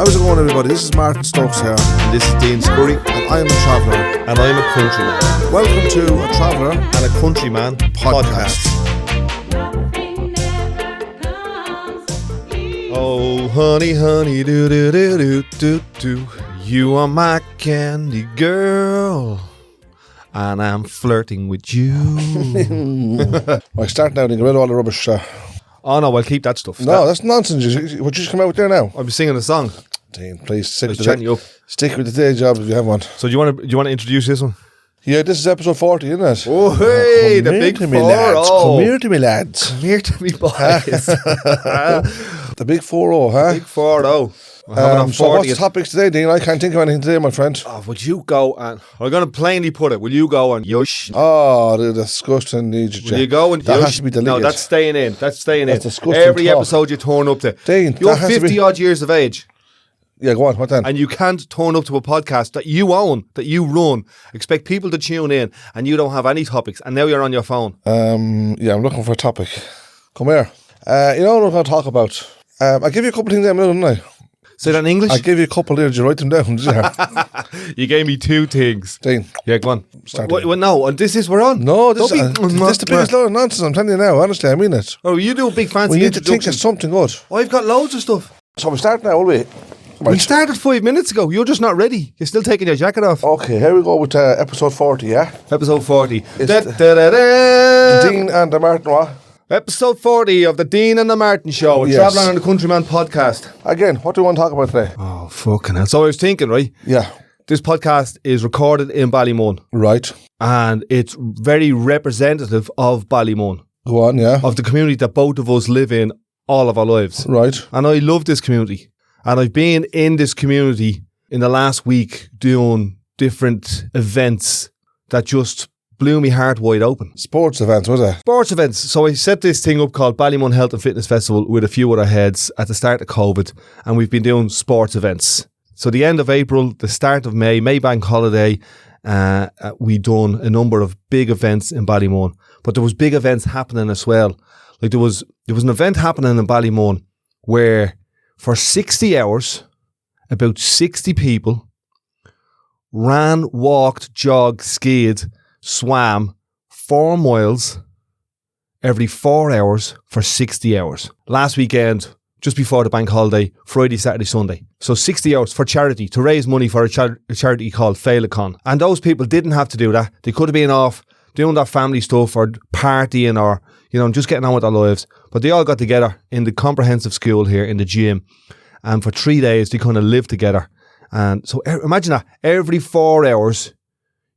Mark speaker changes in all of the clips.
Speaker 1: How's it going, everybody? This is Martin Stokes here.
Speaker 2: And this is Dean Scurry.
Speaker 1: And I'm a traveller.
Speaker 2: And I'm a countryman.
Speaker 1: Welcome to A Traveller
Speaker 2: and a Countryman podcast. Oh, honey, honey, do do do do do do. You are my candy girl, and I'm flirting with you.
Speaker 1: Right, start now and get rid of all the rubbish.
Speaker 2: Oh no, I'll keep that stuff.
Speaker 1: No, that's nonsense. What you just come out with there now?
Speaker 2: I'll be singing a song.
Speaker 1: Dean, please stick with the day job if you have one.
Speaker 2: So do you want to introduce this one?
Speaker 1: Yeah, this is episode 40, isn't it?
Speaker 2: Oh hey, the big 40.
Speaker 1: Come here to me, lads.
Speaker 2: Come here to me, boys.
Speaker 1: The big 4-0, huh?
Speaker 2: Big 4-0.
Speaker 1: So what's the topics today, Dean? I can't think of anything today, my friend.
Speaker 2: Oh, would you go and... I'm going to plainly put it. Will you go and yush?
Speaker 1: Oh, the disgusting needs.
Speaker 2: Will you go and
Speaker 1: that
Speaker 2: yush?
Speaker 1: Has to be deleted.
Speaker 2: No, that's staying in. That's
Speaker 1: disgusting
Speaker 2: Every
Speaker 1: talk.
Speaker 2: episode you turn up to.
Speaker 1: Dean,
Speaker 2: you're 50-odd years of age.
Speaker 1: Yeah, go on. What then?
Speaker 2: And you can't turn up to a podcast that you own, that you run, expect people to tune in, and you don't have any topics, and now you're on your phone.
Speaker 1: Yeah, I'm looking for a topic. Come here. You know what I'm going to talk about? I'll give you a couple of things there, didn't I?
Speaker 2: Say that in English?
Speaker 1: I gave you a couple there. Did you write them down? Did you?
Speaker 2: You gave me two things.
Speaker 1: Dean.
Speaker 2: Yeah, go on. Well, no, and this is, we're on.
Speaker 1: No, this is the biggest load of nonsense. I'm telling you now. Honestly, I mean it.
Speaker 2: Oh, you do a big fancy
Speaker 1: we need to think of something good.
Speaker 2: I've got loads of stuff.
Speaker 1: So we start now, will we? Right.
Speaker 2: We started 5 minutes ago. You're just not ready. You're still taking your jacket off.
Speaker 1: Okay, here we go with episode 40, yeah?
Speaker 2: Episode 40.
Speaker 1: Dean and the Martin, what?
Speaker 2: Episode 40 of the Dean and the Martin Show, a Traveller and the Countryman podcast.
Speaker 1: Again, what do we want to talk about today?
Speaker 2: Oh, fucking hell. So I was thinking, right?
Speaker 1: Yeah.
Speaker 2: This podcast is recorded in Ballymun.
Speaker 1: Right.
Speaker 2: And it's very representative of Ballymun.
Speaker 1: Go on, yeah.
Speaker 2: Of the community that both of us live in all of our lives.
Speaker 1: Right.
Speaker 2: And I love this community. And I've been in this community in the last week doing different events that just blew me heart wide open.
Speaker 1: Sports events, was it?
Speaker 2: Sports events. So I set this thing up called Ballymun Health and Fitness Festival with a few other heads at the start of COVID, and we've been doing sports events. So the end of April, the start of May Bank holiday, we done a number of big events in Ballymun. But there was big events happening as well. Like there was an event happening in Ballymun where for 60 hours, about 60 people ran, walked, jogged, skied, swam 4 miles every 4 hours for 60 hours. Last weekend, just before the bank holiday, Friday, Saturday, Sunday. So 60 hours for charity, to raise money for a charity called Failacon. And those people didn't have to do that. They could have been off doing their family stuff or partying or, just getting on with their lives. But they all got together in the comprehensive school here in the gym. And for 3 days, they kind of lived together. And so imagine that. Every 4 hours,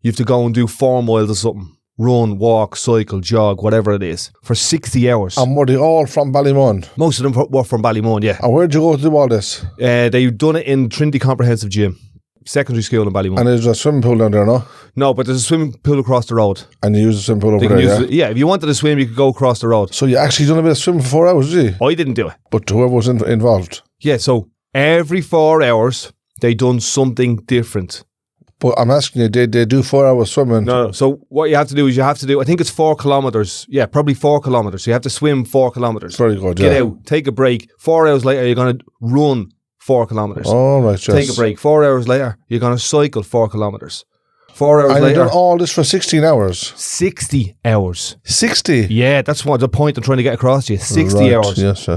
Speaker 2: you have to go and do 4 miles or something. Run, walk, cycle, jog, whatever it is. For 60 hours.
Speaker 1: And were they all from Ballymun?
Speaker 2: Most of them were from Ballymun, yeah.
Speaker 1: And where'd you go to do all this?
Speaker 2: They done it in Trinity Comprehensive Gym. Secondary school in Ballymun.
Speaker 1: And there's a swimming pool down there, no?
Speaker 2: No, but there's a swimming pool across the road.
Speaker 1: And you use the swimming pool over there,
Speaker 2: yeah? If you wanted to swim, you could go across the road.
Speaker 1: So you actually done a bit of swimming for 4 hours, did you?
Speaker 2: I didn't do it.
Speaker 1: But whoever was involved?
Speaker 2: Yeah, so every 4 hours, they done something different. But
Speaker 1: I'm asking you, they do 4 hours swimming?
Speaker 2: No. So what you have to do is I think it's 4 kilometres. Yeah, probably 4 kilometres. So you have to swim 4 kilometres.
Speaker 1: Very good,
Speaker 2: Get out, take a break. 4 hours later, you're going to run 4 kilometres.
Speaker 1: Oh, right, yes.
Speaker 2: Take a break. 4 hours later, you're going to cycle 4 kilometres. 4 hours later.
Speaker 1: And you've done all this for 16 hours?
Speaker 2: 60 hours.
Speaker 1: 60?
Speaker 2: Yeah, that's what the point I'm trying to get across to you. 60 hours.
Speaker 1: Yes.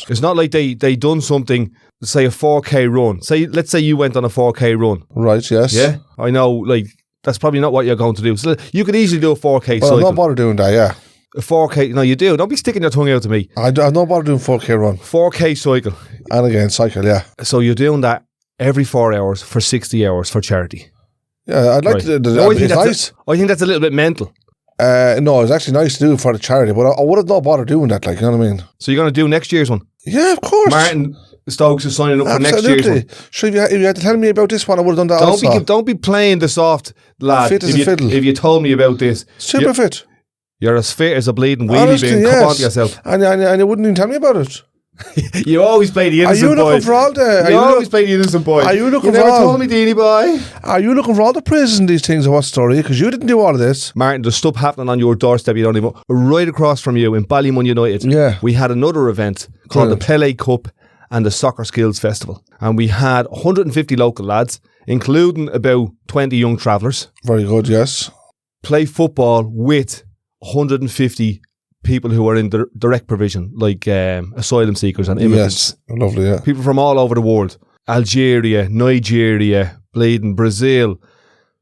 Speaker 2: It's not like they done something, say a 4K run. Let's say you went on a 4K run.
Speaker 1: Right, yes.
Speaker 2: Yeah, I know, like, that's probably not what you're going to do. So you could easily do a 4K cycle.
Speaker 1: I'm not bothered doing that, yeah.
Speaker 2: A 4K, no, you do. Don't be sticking your tongue out to me.
Speaker 1: I'm not bothered doing 4K run.
Speaker 2: 4K cycle.
Speaker 1: And again, cycle, yeah.
Speaker 2: So you're doing that every 4 hours for 60 hours for charity.
Speaker 1: Yeah, I'd like to do that. It's nice.
Speaker 2: I think that's a little bit mental.
Speaker 1: No, it's actually nice to do for the charity, but I would have not bothered doing that, like, you know what I mean?
Speaker 2: So you're going to do next year's one?
Speaker 1: Yeah, of course.
Speaker 2: Martin Stokes is signing up for next year's one.
Speaker 1: Sure, if you had to tell me about this one, I would have done that also.
Speaker 2: Don't be playing the soft lad.
Speaker 1: Fit as a fiddle.
Speaker 2: If you told me about this.
Speaker 1: Super fit.
Speaker 2: You're as fit as a bleeding wheelie bin.
Speaker 1: Yes.
Speaker 2: Come on to yourself.
Speaker 1: And you wouldn't even tell me about it.
Speaker 2: You always play the innocent boy.
Speaker 1: Are you looking for all the...
Speaker 2: You always play the innocent boy.
Speaker 1: Are you looking
Speaker 2: for all... You never told me, Deanie boy.
Speaker 1: Are you looking for all the praises in these things or what story? Because you didn't do all of this.
Speaker 2: Martin, there's stuff happening on your doorstep you don't even... Right across from you in Ballymun United.
Speaker 1: Yeah.
Speaker 2: We had another event called the Pele Cup and the Soccer Skills Festival. And we had 150 local lads, including about 20 young travellers,
Speaker 1: Very good, yes.
Speaker 2: play football with 150 people who are in direct provision, like asylum seekers and immigrants.
Speaker 1: Yes, lovely, yeah.
Speaker 2: People from all over the world. Algeria, Nigeria, bleeding Brazil.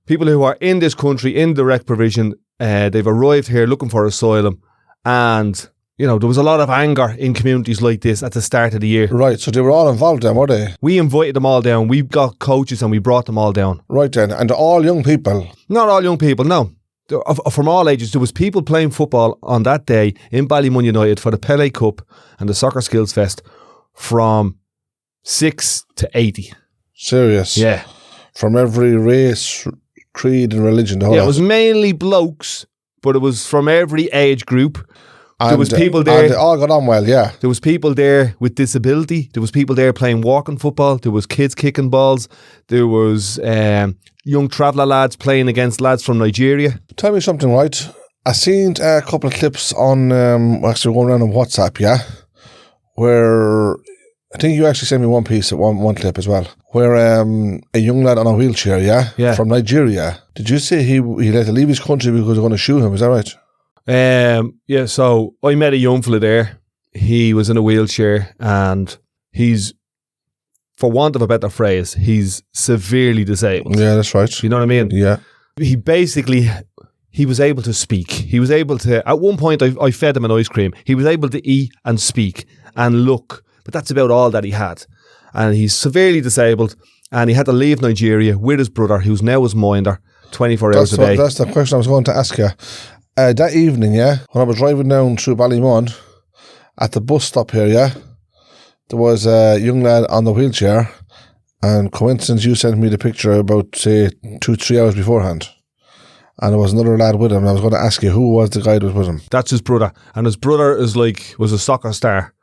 Speaker 2: People who are in this country in direct provision. They've arrived here looking for asylum. And, you know, there was a lot of anger in communities like this at the start of the year.
Speaker 1: Right, so they were all involved then, were they?
Speaker 2: We invited them all down. We got coaches and we brought them all down.
Speaker 1: Right then, and all young people?
Speaker 2: Not all young people, no. From all ages. There was people playing football on that day in Ballymun United for the Pele Cup and the Soccer Skills Fest from 6 to 80.
Speaker 1: Serious?
Speaker 2: Yeah.
Speaker 1: From every race, creed and religion.
Speaker 2: Yeah, it was mainly blokes, but it was from every age group.
Speaker 1: And,
Speaker 2: there was people there.
Speaker 1: And they all got on well, yeah.
Speaker 2: There was people there with disability. There was people there playing walking football. There was kids kicking balls. There was young traveller lads playing against lads from Nigeria.
Speaker 1: Tell me something, right? I seen a couple of clips on, actually going around on WhatsApp, yeah, where I think you actually sent me one piece, one clip as well, where a young lad on a wheelchair, yeah, from Nigeria. Did you say he had to leave his country because they're going to shoot him? Is that right?
Speaker 2: Yeah, so I met a young fella there. He was in a wheelchair and he's, for want of a better phrase, he's severely disabled.
Speaker 1: Yeah, that's right.
Speaker 2: You know what I mean?
Speaker 1: Yeah.
Speaker 2: He basically, he was able to speak. He was able to, at one point I fed him an ice cream. He was able to eat and speak and look, but that's about all that he had. And he's severely disabled and he had to leave Nigeria with his brother, who's now his minder, 24 hours a day.
Speaker 1: That's the question I was going to ask you. That evening, yeah, when I was driving down through Ballymun, at the bus stop here, yeah, there was a young lad on the wheelchair, and coincidence, you sent me the picture about, say, 2-3 hours beforehand. And there was another lad with him, and I was going to ask you, who was the guy that was with him?
Speaker 2: That's his brother. And his brother was a soccer star.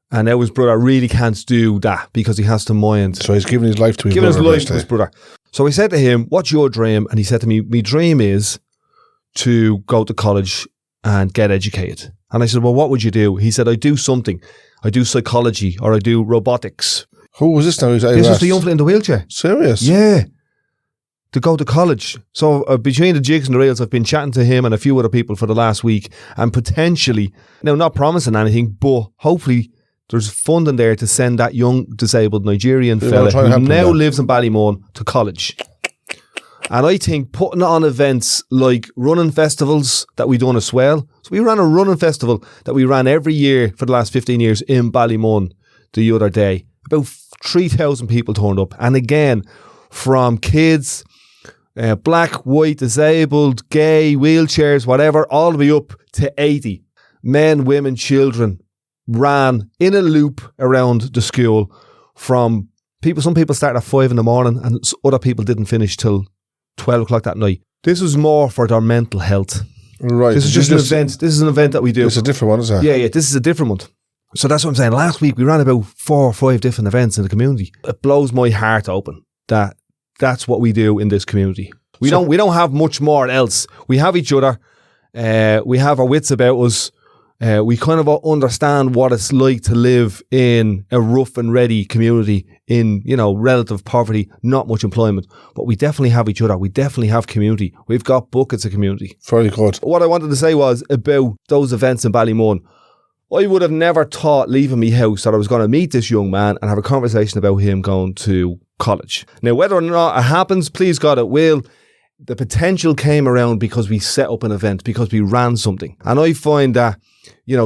Speaker 2: And now his brother really can't do that because he has to mind.
Speaker 1: So he's giving his life to his brother.
Speaker 2: Giving his life to his brother. So I said to him, what's your dream? And he said to me, my dream is to go to college and get educated. And I said, well, what would you do? He said, I do something. I do psychology or I do robotics.
Speaker 1: Who was this now?
Speaker 2: This was the young fella in the wheelchair.
Speaker 1: Serious?
Speaker 2: Yeah. To go to college. So between the jigs and the rails, I've been chatting to him and a few other people for the last week and potentially, now not promising anything, but hopefully there's funding there to send that young disabled Nigerian fella who now lives in Ballymun to college. And I think putting on events like running festivals that we done as well. So we ran a running festival that we ran every year for the last 15 years in Ballymun the other day. About 3,000 people turned up. And again, from kids, black, white, disabled, gay, wheelchairs, whatever, all the way up to 80. Men, women, children ran in a loop around the school from people. Some people started at 5 in the morning and other people didn't finish till 12 o'clock that night. This was more for their mental health.
Speaker 1: Right.
Speaker 2: This is just an event. This is an event that we do.
Speaker 1: It's a different one, isn't it?
Speaker 2: Yeah, this is a different one. So that's what I'm saying. Last week we ran about 4 or 5 different events in the community. It blows my heart open that that's what we do in this community. We don't have much more else. We have each other. We have our wits about us. We kind of understand what it's like to live in a rough and ready community in, relative poverty, not much employment. But we definitely have each other. We definitely have community. We've got buckets of community.
Speaker 1: Very good.
Speaker 2: What I wanted to say was about those events in Ballymun. I would have never thought leaving my house that I was going to meet this young man and have a conversation about him going to college. Now, whether or not it happens, please God, it will. The potential came around because we set up an event, because we ran something. And I find that,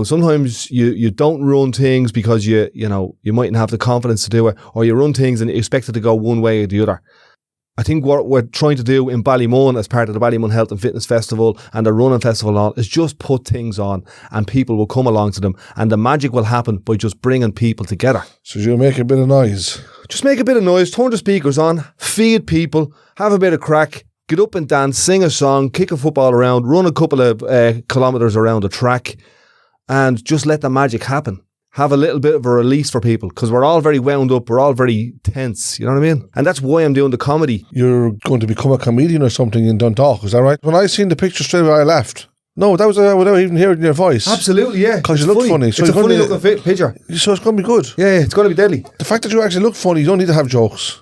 Speaker 2: sometimes you don't run things because you mightn't have the confidence to do it, or you run things and you expect it to go one way or the other. I think what we're trying to do in Ballymun as part of the Ballymun Health and Fitness Festival and the Running Festival and all is just put things on and people will come along to them and the magic will happen by just bringing people together.
Speaker 1: So you make a bit of noise.
Speaker 2: Just make a bit of noise, turn the speakers on, feed people, have a bit of crack, get up and dance, sing a song, kick a football around, run a couple of kilometres around the track and just let the magic happen. Have a little bit of a release for people because we're all very wound up, we're all very tense, you know what I mean? And that's why I'm doing the comedy.
Speaker 1: You're going to become a comedian or something in Dundalk, is that right? When I seen the picture straight away I left. No, that was without even hearing your voice.
Speaker 2: Absolutely, yeah.
Speaker 1: Because you look funny. So
Speaker 2: it's a funny looking picture.
Speaker 1: So it's going to be good.
Speaker 2: Yeah, it's going to be deadly.
Speaker 1: The fact that you actually look funny, you don't need to have jokes.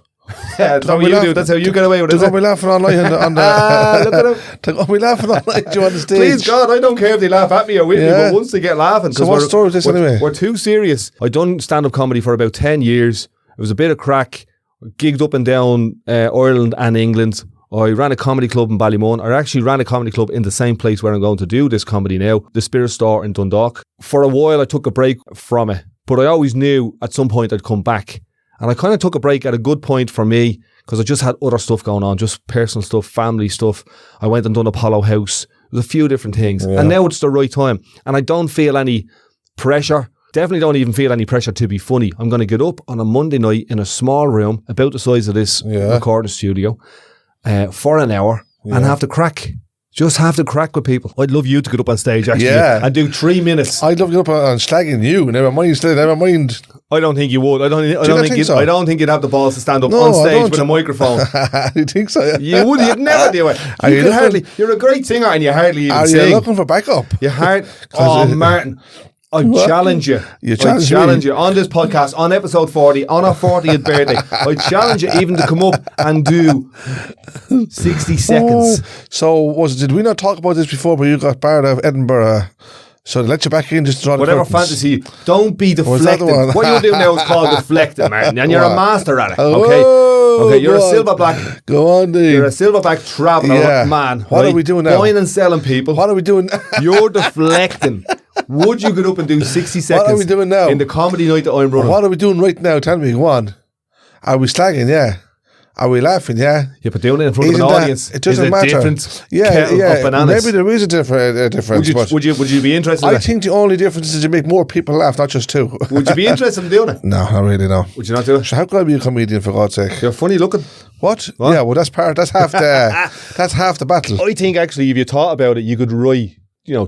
Speaker 2: Yeah, that's what you do. That's how you get away with it.
Speaker 1: They're going to be laughing online on the
Speaker 2: look at him.
Speaker 1: They're going to be laughing online on the stage.
Speaker 2: Please God, I don't care if they laugh at me or with me, but once they get laughing.
Speaker 1: So what story is this anyway?
Speaker 2: We're too serious. I done stand-up comedy for about 10 years. It was a bit of crack. Gigged up and down Ireland and England. I ran a comedy club in Ballymun. I actually ran a comedy club in the same place where I'm going to do this comedy now, the Spirit Store in Dundalk. For a while, I took a break from it, but I always knew at some point I'd come back. And I kind of took a break at a good point for me because I just had other stuff going on, just personal stuff, family stuff. I went and done Apollo House. There's a few different things. Yeah. And now it's the right time. And I don't feel any pressure. Definitely don't even feel any pressure to be funny. I'm going to get up on a Monday night in a small room, about the size of this recording studio, for an hour and have to crack. Just have to crack with people. I'd love you to get up on stage actually and do 3 minutes.
Speaker 1: I'd love to get up on slagging you. Never mind.
Speaker 2: I don't think you would. I don't think you'd have the balls to stand up on stage with a microphone.
Speaker 1: You think so? Yeah.
Speaker 2: You would. You'd never do it. You're a great singer and you hardly even sing.
Speaker 1: Are you looking for backup?
Speaker 2: Martin. I challenge you. I challenge you on this podcast, on episode 40, on our 40th birthday. I challenge you even to come up and do 60 seconds.
Speaker 1: So, did we not talk about this before, but you got barred out of Edinburgh? So they let you back in just to draw the
Speaker 2: whatever
Speaker 1: curtains.
Speaker 2: fantasy. Don't be deflecting. What you're doing now is called deflecting, Martin, and you're a master at it. Okay, you're a silverback.
Speaker 1: Go on, dude.
Speaker 2: You're a silverback traveller man.
Speaker 1: What are we doing now?
Speaker 2: Buying and selling people.
Speaker 1: What are we doing?
Speaker 2: You're deflecting. Would you get up and do 60 seconds?
Speaker 1: What are we doing now?
Speaker 2: In the comedy night that I'm running?
Speaker 1: What are we doing right now? Tell me, go on. Are we slagging? Yeah. Are we laughing? Yeah.
Speaker 2: Yeah, but doing it in front of an audience.
Speaker 1: It doesn't matter.
Speaker 2: Different of bananas.
Speaker 1: Maybe there is a difference.
Speaker 2: Would you be interested?
Speaker 1: I think the only difference is you make more people laugh, not just two.
Speaker 2: Would you be interested in doing it?
Speaker 1: No, not really. No.
Speaker 2: Would you not do it?
Speaker 1: So how can I be a comedian, for God's sake?
Speaker 2: You're funny looking.
Speaker 1: What? Yeah. Well, that's half the battle.
Speaker 2: I think actually, if you thought about it, you could write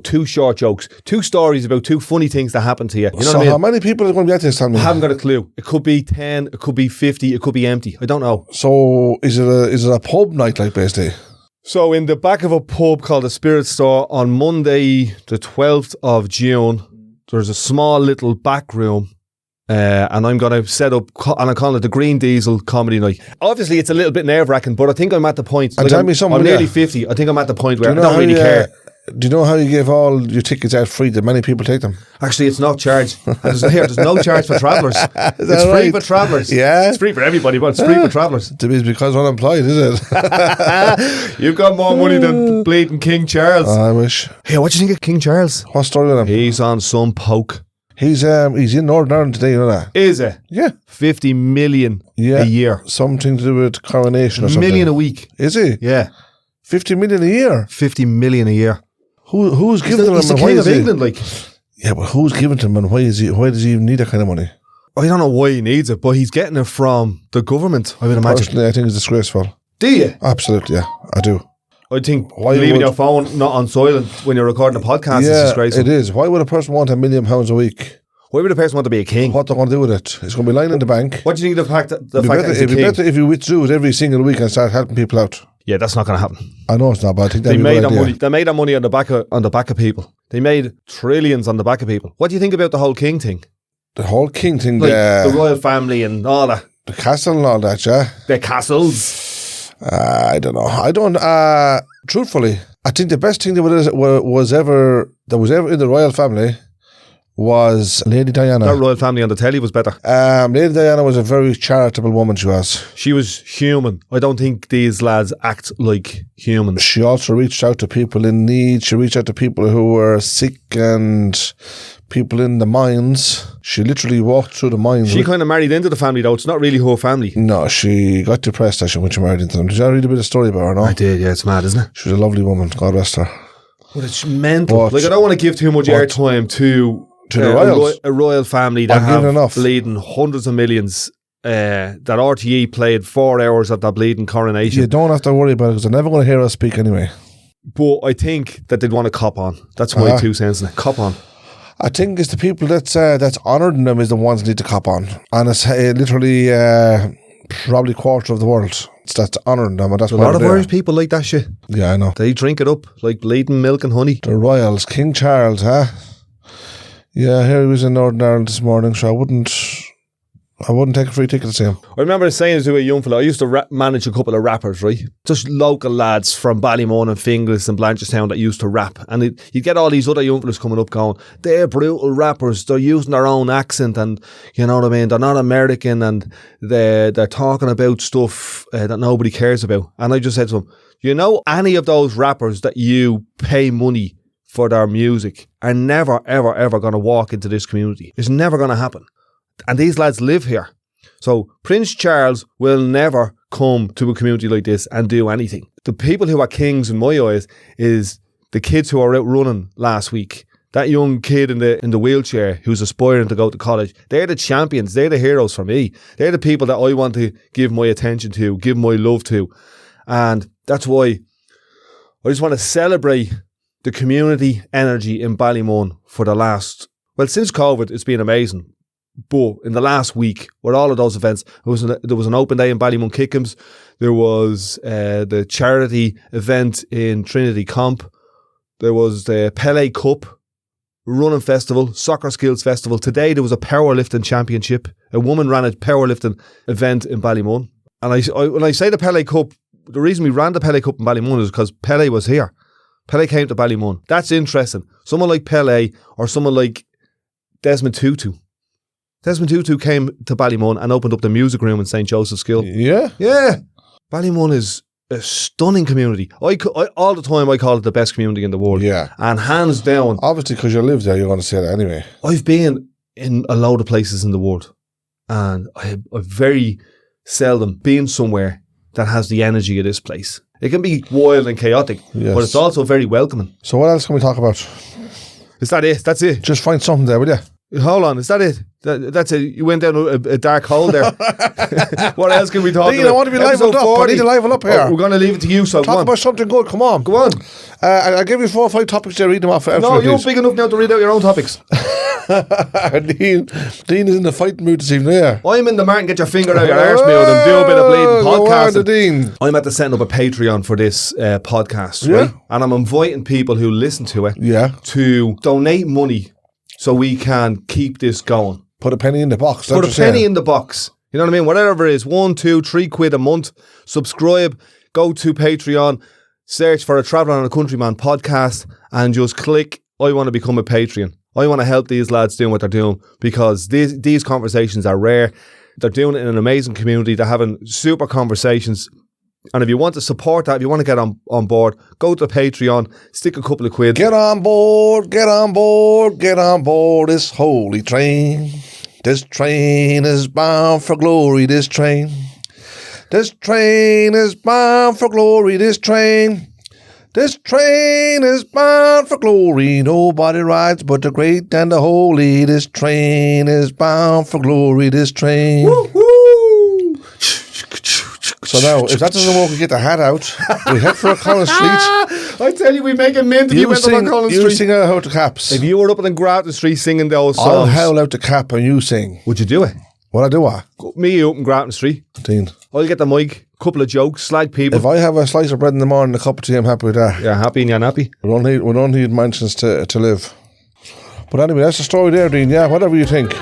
Speaker 2: 2 short jokes, 2 stories about 2 funny things that happened to you. You know what I mean?
Speaker 1: How many people are going to be at this time?
Speaker 2: I haven't got a clue. It could be 10, it could be 50, it could be empty. I don't know.
Speaker 1: So is it a pub night like basically?
Speaker 2: So in the back of a pub called the Spirit Store on Monday, the 12th of June, there's a small little back room. And I'm going to set up, and I'm calling it the Green Diesel Comedy Night. Obviously, it's a little bit nerve-wracking, but I think I'm at the point.
Speaker 1: And tell me something.
Speaker 2: I'm nearly 50. I think I'm at the point where I don't really care.
Speaker 1: Do you know how you give all your tickets out free? That many people take them?
Speaker 2: Actually, it's not charged. There's no charge for travellers. It's free for travellers.
Speaker 1: Yeah.
Speaker 2: It's free for everybody, but it's free for travellers.
Speaker 1: It's because I'm unemployed, is
Speaker 2: it? You've got more money than bleeding King Charles.
Speaker 1: I wish.
Speaker 2: Hey, what do you think of King Charles?
Speaker 1: What story with him?
Speaker 2: He's on some poke.
Speaker 1: He's in Northern Ireland today, you know that?
Speaker 2: Is it?
Speaker 1: Yeah.
Speaker 2: 50 million a year.
Speaker 1: Something to do with Coronation or something.
Speaker 2: $1 million a week.
Speaker 1: Is he?
Speaker 2: Yeah.
Speaker 1: 50 million a year?
Speaker 2: 50 million a year.
Speaker 1: Who's giving him
Speaker 2: and
Speaker 1: why
Speaker 2: king
Speaker 1: is
Speaker 2: of
Speaker 1: he?
Speaker 2: England, like.
Speaker 1: Yeah, but who's giving to him and why does he even need that kind of money?
Speaker 2: I don't know why he needs it, but he's getting it from the government, I would imagine.
Speaker 1: Personally, I think it's disgraceful.
Speaker 2: Do you?
Speaker 1: Absolutely, yeah, I do.
Speaker 2: I think leaving your phone not on silent when you're recording a podcast is disgraceful.
Speaker 1: It is. Why would a person want £1 million a week?
Speaker 2: Why would a person want to be a king?
Speaker 1: What they're going to do with it? It's going to be lying in the bank.
Speaker 2: What do you think of the fact that
Speaker 1: it'd be better if you withdrew it every single week and start helping people out.
Speaker 2: Yeah, that's not going to happen.
Speaker 1: I know it's not, but I think
Speaker 2: they made that money. They made that money on the back of people. They made trillions on the back of people. What do you think about the whole king thing?
Speaker 1: The whole king thing,
Speaker 2: like the royal family and all that.
Speaker 1: The castle and all that, yeah.
Speaker 2: The castles.
Speaker 1: I don't know. Truthfully, I think the best thing that was ever in the royal family was Lady Diana.
Speaker 2: That royal family on the telly was better.
Speaker 1: Lady Diana was a very charitable woman, she was.
Speaker 2: She was human. I don't think these lads act like humans.
Speaker 1: She also reached out to people in need. She reached out to people who were sick and people in the mines. She literally walked through the mines.
Speaker 2: She kind of married into the family though. It's not really her family.
Speaker 1: No, she got depressed actually when she married into them. Did you read a bit of story about her, no?
Speaker 2: I did, yeah. It's mad, isn't it?
Speaker 1: She was a lovely woman. God rest her.
Speaker 2: But it's mental. I don't want to give too much airtime to
Speaker 1: the royals.
Speaker 2: A royal family that have bleeding hundreds of millions. That RTE played 4 hours of that bleeding coronation.
Speaker 1: You don't have to worry about it because they're never going to hear us speak anyway.
Speaker 2: But I think that they'd want to cop on. That's my 2 cents in it. Cop on.
Speaker 1: I think it's the people that's honoured in them is the ones that need to cop on. And it's literally probably a quarter of the world. That's honouring them, and that's
Speaker 2: A
Speaker 1: why
Speaker 2: lot of
Speaker 1: they're there.
Speaker 2: Irish people like that shit.
Speaker 1: Yeah, I know.
Speaker 2: They drink it up like bleeding milk and honey.
Speaker 1: The Royals, King Charles, huh? Yeah, here he was in Northern Ireland this morning, so I wouldn't take a free ticket to see him.
Speaker 2: I remember saying to a young fella, I used to manage a couple of rappers, right? Just local lads from Ballymun and Finglas and Blanchardstown that used to rap. And you'd get all these other young fellas coming up going, they're brutal rappers, they're using their own accent and, you know what I mean, they're not American and they're talking about stuff that nobody cares about. And I just said to them, you know, any of those rappers that you pay money for their music are never, ever, ever going to walk into this community. It's never going to happen. And these lads live here. So Prince Charles will never come to a community like this and do anything. The people who are kings in my eyes is the kids who are out running last week. That young kid in the wheelchair who's aspiring to go to college. They're the champions. They're the heroes for me. They're the people that I want to give my attention to, give my love to. And that's why I just want to celebrate the community energy in Ballymun for the last, well, since COVID, it's been amazing. But in the last week, with all of those events, there was an open day in Ballymun Kickham's. There was the charity event in Trinity Comp. There was the Pele Cup, running festival, soccer skills festival. Today there was a powerlifting championship. A woman ran a powerlifting event in Ballymun. And I when I say the Pele Cup, the reason we ran the Pele Cup in Ballymun is because Pele was here. Pele came to Ballymun. That's interesting. Someone like Pele or someone like Desmond Tutu. Desmond Tutu came to Ballymun and opened up the music room in St. Joseph's School.
Speaker 1: Yeah?
Speaker 2: Yeah. Ballymun is a stunning community. I all the time I call it the best community in the world.
Speaker 1: Yeah.
Speaker 2: And hands down.
Speaker 1: Obviously, because you live there, you're going to say that anyway.
Speaker 2: I've been in a load of places in the world. And I've very seldom been somewhere that has the energy of this place. It can be wild and chaotic,
Speaker 1: yes,
Speaker 2: but it's also very welcoming.
Speaker 1: So what else can we talk about?
Speaker 2: Is that it? That's it.
Speaker 1: Just find something there, will you?
Speaker 2: Hold on, is that it? That's it. You went down a dark hole there. What else can we talk about?
Speaker 1: I want to be livened up. 40. I need to liven up here.
Speaker 2: We're going to leave it to you, so
Speaker 1: talk about something good. Come on.
Speaker 2: Go on.
Speaker 1: I'll give you 4 or 5 topics there. Read them off.
Speaker 2: No, you're big enough now to read out your own topics.
Speaker 1: Dean is in the fighting mood this evening. Yeah.
Speaker 2: I'm in the Martin get your finger out your arse mood and do a bit of bleeding podcasting.
Speaker 1: Dean.
Speaker 2: I'm at the setting up a Patreon for this podcast, right? And I'm inviting people who listen to it to donate money so we can keep this going.
Speaker 1: Put a penny in the box.
Speaker 2: Put a penny in the box. You know what I mean? Whatever it is, 1, 2, 3 quid a month. Subscribe. Go to Patreon. Search for a Traveller and a Countryman podcast and just click, I want to become a Patreon. I want to help these lads doing what they're doing because these conversations are rare. They're doing it in an amazing community. They're having super conversations. And if you want to support that, if you want to get on board, go to Patreon, stick a couple of quid.
Speaker 1: Get on board, get on board, get on board this holy train. This train is bound for glory, this train. This train is bound for glory, this train. This train is bound for glory. Nobody rides but the great and the holy. This train is bound for glory, this train.
Speaker 2: Woo-hoo!
Speaker 1: So now, if that doesn't work, we get the hat out. We head for O'Connell Street.
Speaker 2: I tell you, we make a mint if you went on O'Connell Street.
Speaker 1: You sing out the caps.
Speaker 2: If you were up in Grafton Street singing those songs,
Speaker 1: I'll howl out the cap and you sing.
Speaker 2: Would you do it?
Speaker 1: What I do what?
Speaker 2: Me up in Grafton Street.
Speaker 1: Dean.
Speaker 2: I'll get the mic, couple of jokes, slag people.
Speaker 1: If I have a slice of bread in the morning and a cup of tea, I'm happy with that.
Speaker 2: You're happy and you're happy.
Speaker 1: We don't need mansions to live. But anyway, that's the story there, Dean. Yeah, whatever you think.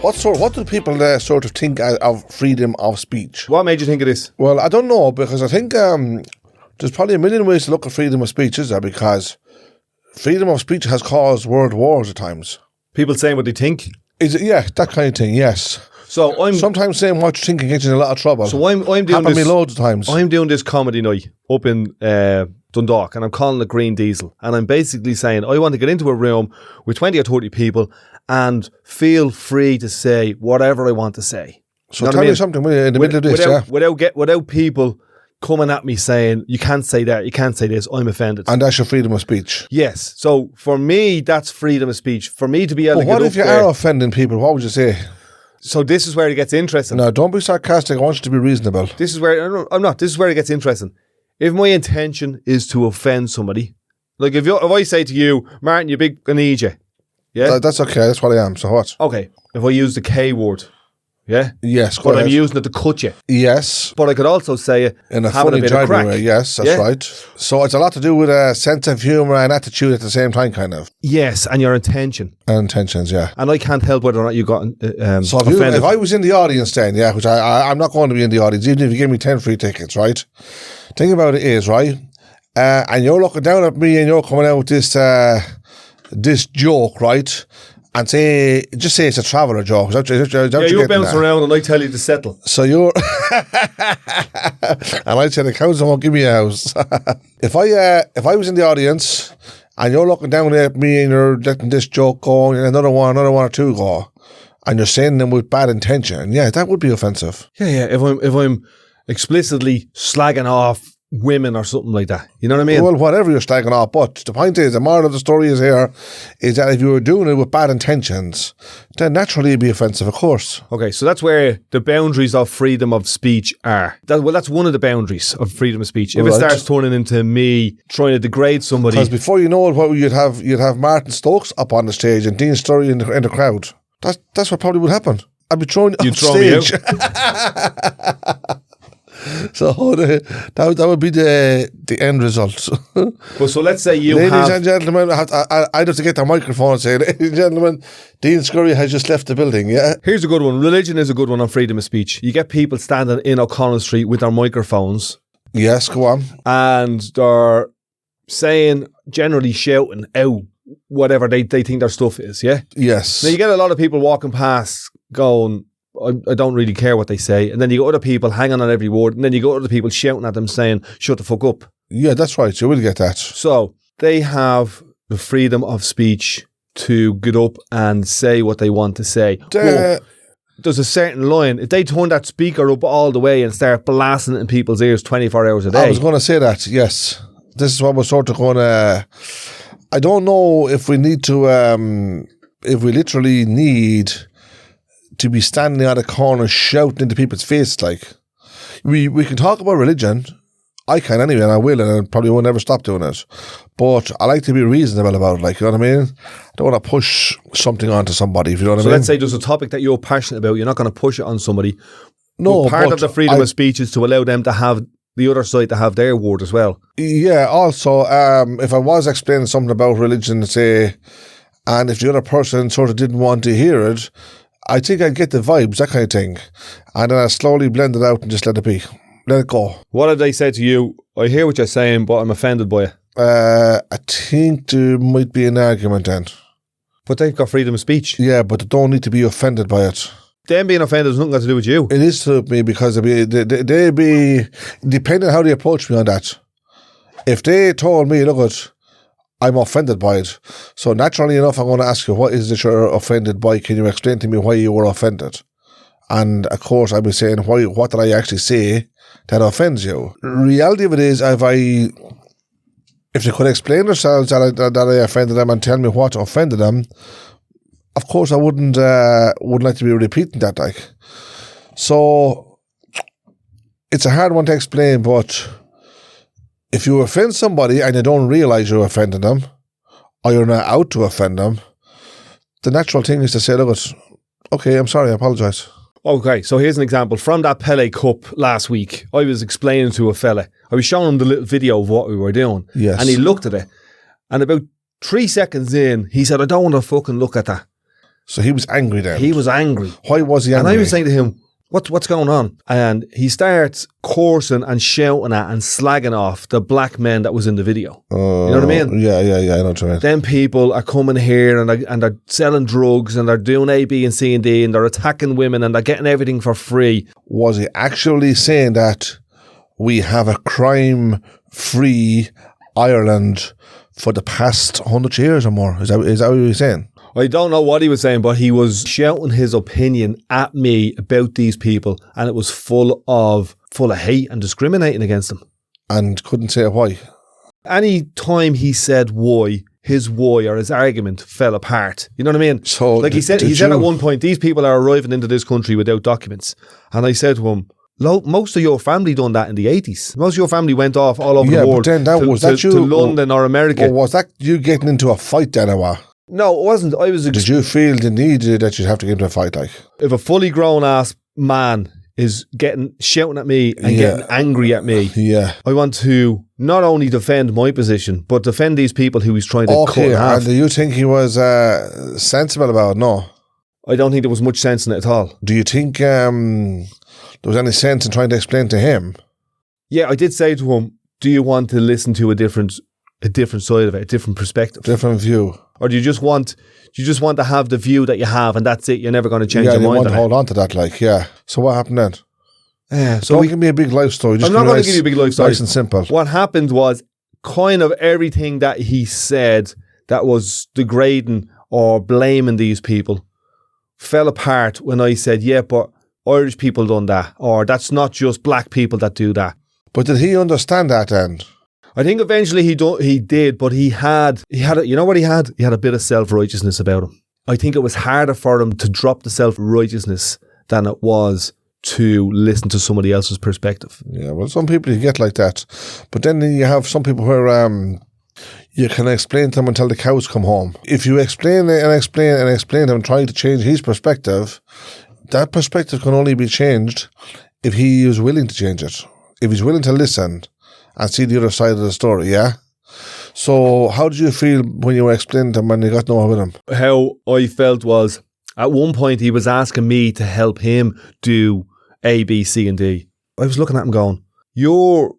Speaker 1: What do people sort of think of freedom of speech?
Speaker 2: What made you think of this?
Speaker 1: Well, I don't know, because I think there's probably a million ways to look at freedom of speech, is there? Because freedom of speech has caused world wars at times.
Speaker 2: People saying what they think?
Speaker 1: Is it? Yeah, that kind of thing, yes.
Speaker 2: So
Speaker 1: sometimes saying what you think can get you in a lot of trouble.
Speaker 2: So I'm doing
Speaker 1: happened
Speaker 2: this.
Speaker 1: Me loads of times.
Speaker 2: I'm doing this comedy night up in Dundalk, and I'm calling it Green Diesel, and I'm basically saying I want to get into a room with 20 or 30 people and feel free to say whatever I want to say.
Speaker 1: So you know tell me something in the middle of this,
Speaker 2: without people coming at me saying you can't say that, you can't say this. I'm offended,
Speaker 1: and that's your freedom of speech.
Speaker 2: Yes. So for me, that's freedom of speech. For me to be able to get up there. What
Speaker 1: if you are offending people? What would you say?
Speaker 2: So this is where it gets interesting.
Speaker 1: No, don't be sarcastic. I want you to be reasonable.
Speaker 2: This is where I'm not. This is where it gets interesting. If my intention is to offend somebody, Like if I say to you, Martin, you big, I need you. Yeah?
Speaker 1: That's okay. That's what I am. So what?
Speaker 2: Okay. If I use the K word, yeah?
Speaker 1: Yes, go
Speaker 2: But
Speaker 1: ahead.
Speaker 2: I'm using it to cut you.
Speaker 1: Yes.
Speaker 2: But I could also say it
Speaker 1: In a
Speaker 2: having
Speaker 1: funny,
Speaker 2: bit of
Speaker 1: jibey
Speaker 2: crack.
Speaker 1: way. Yes, that's right. So it's a lot to do with a sense of humour and attitude at the same time, kind of.
Speaker 2: Yes, and your intention.
Speaker 1: And intentions, yeah.
Speaker 2: And I can't help whether or not you got
Speaker 1: So
Speaker 2: offended.
Speaker 1: if I was in the audience then, yeah, which I'm not going to be in the audience, even if you give me 10 free tickets, right? Thing about it is, right, and you're looking down at me and you're coming out with this joke, right? And just say it's a traveller joke.
Speaker 2: You're bouncing around and I tell you to settle.
Speaker 1: So you're, and I said the council won't give me a house. If I was in the audience and you're looking down at me and you're letting this joke go and another one or two go, and you're saying them with bad intention, yeah, that would be offensive.
Speaker 2: Yeah. If I'm explicitly slagging off women or something like that, you know what I mean?
Speaker 1: Well, whatever you're slagging off, but the point is, the moral of the story is here, is that if you were doing it with bad intentions, then naturally it'd be offensive, of course.
Speaker 2: Okay, so that's where the boundaries of freedom of speech are. That's one of the boundaries of freedom of speech. If it starts turning into me trying to degrade somebody,
Speaker 1: because before you know it, what you'd have Martin Stokes up on the stage and Dean Sturry in the crowd. That's what probably would happen. I'd be thrown off stage. So that would be the end result.
Speaker 2: Well, so let's say
Speaker 1: ladies and gentlemen, I'd have to get the microphone and say, ladies and gentlemen, Dean Scurry has just left the building, yeah?
Speaker 2: Here's a good one. Religion is a good one on freedom of speech. You get people standing in O'Connell Street with their microphones.
Speaker 1: Yes, go on.
Speaker 2: And they're saying, generally shouting out whatever they think their stuff is, yeah?
Speaker 1: Yes.
Speaker 2: Now you get a lot of people walking past going, I don't really care what they say. And then you got other people hanging on every word. And then you got other people shouting at them saying, shut the fuck up.
Speaker 1: Yeah, that's right. You will get that.
Speaker 2: So they have the freedom of speech to get up and say what they want to say. There's a certain line. If they turn that speaker up all the way and start blasting it in people's ears 24 hours a day.
Speaker 1: I was going to say that, yes. This is what we're sort of going to... I don't know if we need to... if we literally need... to be standing at a corner shouting into people's faces, like we can talk about religion. I can anyway, and I will, and I probably won't ever stop doing it. But I like to be reasonable about it, like, you know what I mean? I don't want to push something onto somebody, if you know what I mean.
Speaker 2: So let's say there's a topic that you're passionate about, you're not going to push it on somebody.
Speaker 1: No,
Speaker 2: but part of the freedom of speech is to allow them to have the other side to have their word as well.
Speaker 1: Yeah, also, if I was explaining something about religion, say, and if the other person sort of didn't want to hear it, I think I'd get the vibes, that kind of thing. And then I slowly blend it out and just let it be. Let it go.
Speaker 2: What did they say to you? I hear what you're saying, but I'm offended by it.
Speaker 1: I think there might be an argument then.
Speaker 2: But they've got freedom of speech.
Speaker 1: Yeah, but they don't need to be offended by it.
Speaker 2: Them being offended has nothing got to do with you.
Speaker 1: It is to me because they'd be, depending on how they approach me on that. If they told me, look, I'm offended by it. So naturally enough, I'm going to ask you, what is it you're offended by? Can you explain to me why you were offended? And of course, I'll be saying, what did I actually say that offends you? Reality of it is, if they could explain themselves that I offended them and tell me what offended them, of course I wouldn't like to be repeating that, like. So it's a hard one to explain, but if you offend somebody and you don't realise you're offending them, or you're not out to offend them, the natural thing is to say, look, okay, I'm sorry, I apologise.
Speaker 2: Okay, so here's an example. From that Pele Cup last week, I was explaining to a fella, I was showing him the little video of what we were doing.
Speaker 1: Yes.
Speaker 2: And he looked at it. And about 3 seconds in, he said, I don't want to fucking look at that.
Speaker 1: So he was angry then?
Speaker 2: He was angry.
Speaker 1: Why was he angry?
Speaker 2: And I was saying to him, what's going on? And he starts cursing and shouting at and slagging off the black men that was in the video. You know what I mean?
Speaker 1: Yeah, I know what you mean.
Speaker 2: Then people are coming here and they're selling drugs and they're doing A, B and C and D and they're attacking women and they're getting everything for free.
Speaker 1: Was he actually saying that we have a crime-free Ireland for the past 100 years or more? Is that what he was saying?
Speaker 2: I don't know what he was saying, but he was shouting his opinion at me about these people, and it was full of hate and discriminating against them.
Speaker 1: And couldn't say why.
Speaker 2: Any time he said why, his why or his argument fell apart. You know what I mean?
Speaker 1: So
Speaker 2: like he said at one point, these people are arriving into this country without documents. And I said to him, most of your family done that in the 80s. Most of your family went off all over the world
Speaker 1: but then
Speaker 2: to London or America.
Speaker 1: Or was that you getting into a fight then or what?
Speaker 2: No, it wasn't.
Speaker 1: Did you feel the need that you'd have to get into a fight like?
Speaker 2: If a fully grown ass man is shouting at me and getting angry at me, I want to not only defend my position, but defend these people who he's trying to cut in half.
Speaker 1: And do you think he was sensible about it? No.
Speaker 2: I don't think there was much sense in it at all.
Speaker 1: Do you think there was any sense in trying to explain to him?
Speaker 2: Yeah, I did say to him, do you want to listen to a different side of it, a different perspective?
Speaker 1: Different view.
Speaker 2: Or do you just want to have the view that you have and that's it, you're never going to change your mind?
Speaker 1: Yeah, you want to hold on to that, like, So what happened then?
Speaker 2: Yeah,
Speaker 1: so don't give me a big life story.
Speaker 2: I'm not going to give you a big life story.
Speaker 1: Nice and simple.
Speaker 2: What happened was kind of everything that he said that was degrading or blaming these people fell apart when I said, yeah, but Irish people done that, or that's not just black people that do that.
Speaker 1: But did he understand that then?
Speaker 2: I think eventually he did, but he had you know what he had? He had a bit of self-righteousness about him. I think it was harder for him to drop the self-righteousness than it was to listen to somebody else's perspective.
Speaker 1: Yeah, well, some people you get like that. But then you have some people where you can explain to them until the cows come home. If you explain and explain and explain to him, trying to change his perspective, that perspective can only be changed if he is willing to change it. If he's willing to listen and see the other side of the story, yeah? So how did you feel when you were explaining to him when you got nowhere with him?
Speaker 2: How I felt was, at one point he was asking me to help him do A, B, C and D. I was looking at him going, you're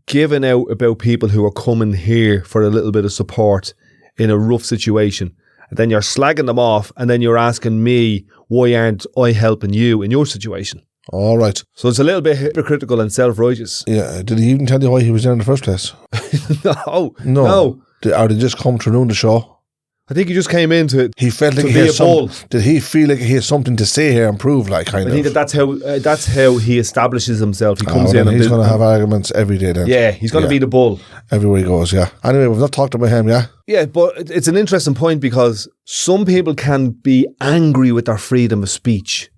Speaker 2: giving out about people who are coming here for a little bit of support in a rough situation. And then you're slagging them off and then you're asking me, why aren't I helping you in your situation?
Speaker 1: All right.
Speaker 2: So it's a little bit hypocritical and self-righteous.
Speaker 1: Yeah. Did he even tell you why he was there in the first place?
Speaker 2: No.
Speaker 1: Or did he just come to ruin the show?
Speaker 2: I think he just came into it.
Speaker 1: He felt like he had something. Did he feel like he has something to say here and prove, like, kind of?
Speaker 2: I think that's how he establishes himself. He comes in.
Speaker 1: He's going to have arguments every day then.
Speaker 2: Yeah, he's going to be the bull
Speaker 1: everywhere he goes. Yeah. Anyway, we've not talked about him. Yeah.
Speaker 2: Yeah, but it's an interesting point because some people can be angry with their freedom of speech.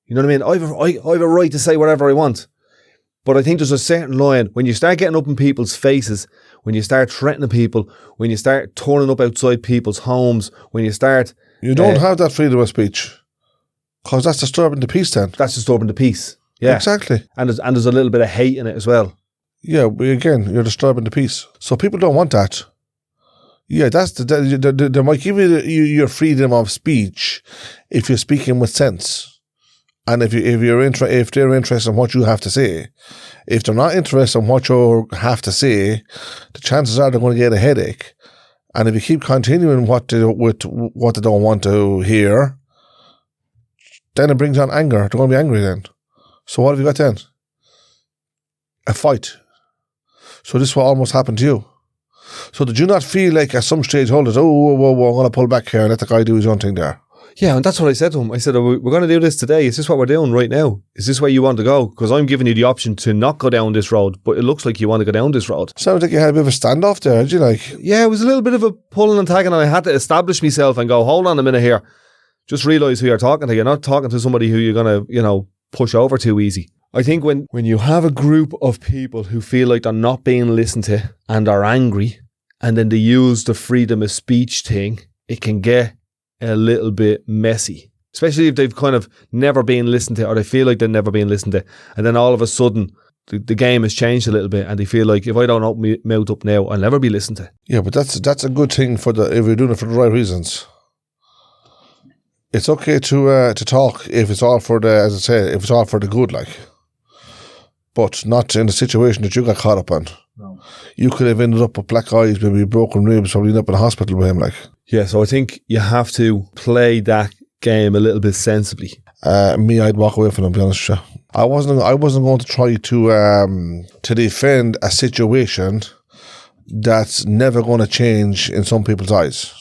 Speaker 2: You know what I mean? I have a right to say whatever I want. But I think there's a certain line when you start getting up in people's faces, when you start threatening people, when you start turning up outside people's homes, when you start...
Speaker 1: You don't have that freedom of speech because that's disturbing the peace then.
Speaker 2: That's disturbing the peace. Yeah.
Speaker 1: Exactly.
Speaker 2: And there's a little bit of hate in it as well.
Speaker 1: Yeah, but again, you're disturbing the peace. So people don't want that. Yeah, that's they might give you your freedom of speech if you're speaking with sense. And if they're interested in what you have to say, if they're not interested in what you have to say, the chances are they're going to get a headache. And if you keep continuing with what they don't want to hear, then it brings on anger. They're going to be angry then. So what have you got then? A fight. So this is what almost happened to you. So did you not feel like at some stage, hold it, whoa, I'm going to pull back here and let the guy do his own thing there?
Speaker 2: Yeah, and that's what I said to him. I said, we're going to do this today. Is this what we're doing right now? Is this where you want to go? Because I'm giving you the option to not go down this road, but it looks like you want to go down this road.
Speaker 1: Sounds like you had a bit of a standoff there, did you?
Speaker 2: Yeah, it was a little bit of a pulling and tagging, and I had to establish myself and go, hold on a minute here. Just realise who you're talking to. You're not talking to somebody who you're going to, push over too easy. I think when you have a group of people who feel like they're not being listened to and are angry, and then they use the freedom of speech thing, it can get a little bit messy. Especially if they've kind of never been listened to or they feel like they've never been listened to. And then all of a sudden, the game has changed a little bit and they feel like if I don't open my mouth up now, I'll never be listened to.
Speaker 1: Yeah, but that's a good thing if you're doing it for the right reasons. It's okay to talk if it's all for if it's all for the good, but not in the situation that you got caught up in.
Speaker 2: No.
Speaker 1: You could have ended up with black eyes, maybe broken ribs, probably ended up in a hospital with him,
Speaker 2: Yeah, so I think you have to play that game a little bit sensibly.
Speaker 1: I'd walk away from him, to be honest with you. I wasn't going to try to defend a situation that's never going to change in some people's eyes,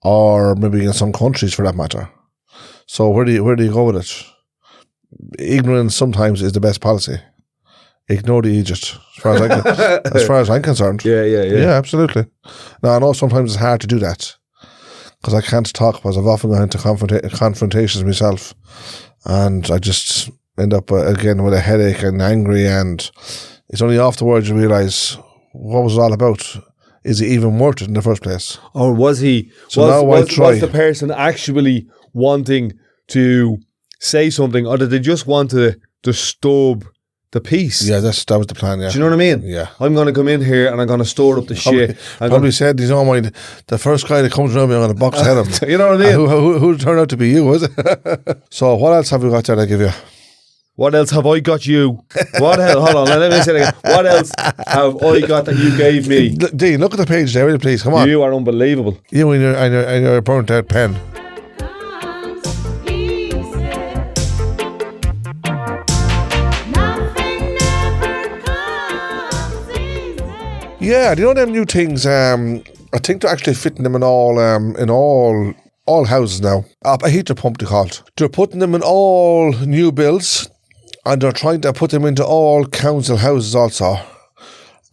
Speaker 1: or maybe in some countries for that matter. So where do you go with it? Ignorance sometimes is the best policy. Ignore the Egypt, as far as I'm concerned.
Speaker 2: Yeah,
Speaker 1: absolutely. Now I know sometimes it's hard to do that because I can't talk because I've often gone into confrontations myself, and end up again with a headache and angry, and it's only afterwards you realise what was it all about. Is it even worth it in the first place?
Speaker 2: Or was he?
Speaker 1: So
Speaker 2: was
Speaker 1: now
Speaker 2: the person actually wanting to say something, or did they just want to disturb the peace?
Speaker 1: Yeah, that was the plan. Yeah,
Speaker 2: do you know what I mean?
Speaker 1: Yeah,
Speaker 2: I'm going to come in here and I'm going to store up the shit.
Speaker 1: Probably said, you know, mind the first guy that comes around me, I'm going to box head him.
Speaker 2: You know what I mean?
Speaker 1: Who turned out to be you, was it? So what else have we got there to give you?
Speaker 2: What else have I got you? What else? Hold on, let me say it again. What else have I got that you gave me?
Speaker 1: Dean, look at the page there, will you please? Come on.
Speaker 2: You are unbelievable.
Speaker 1: You and your burnt out pen. Yeah, do you know them new things? I think they're actually fitting them in all houses now. A heater pump, they call it. They're putting them in all new builds, and they're trying to put them into all council houses also.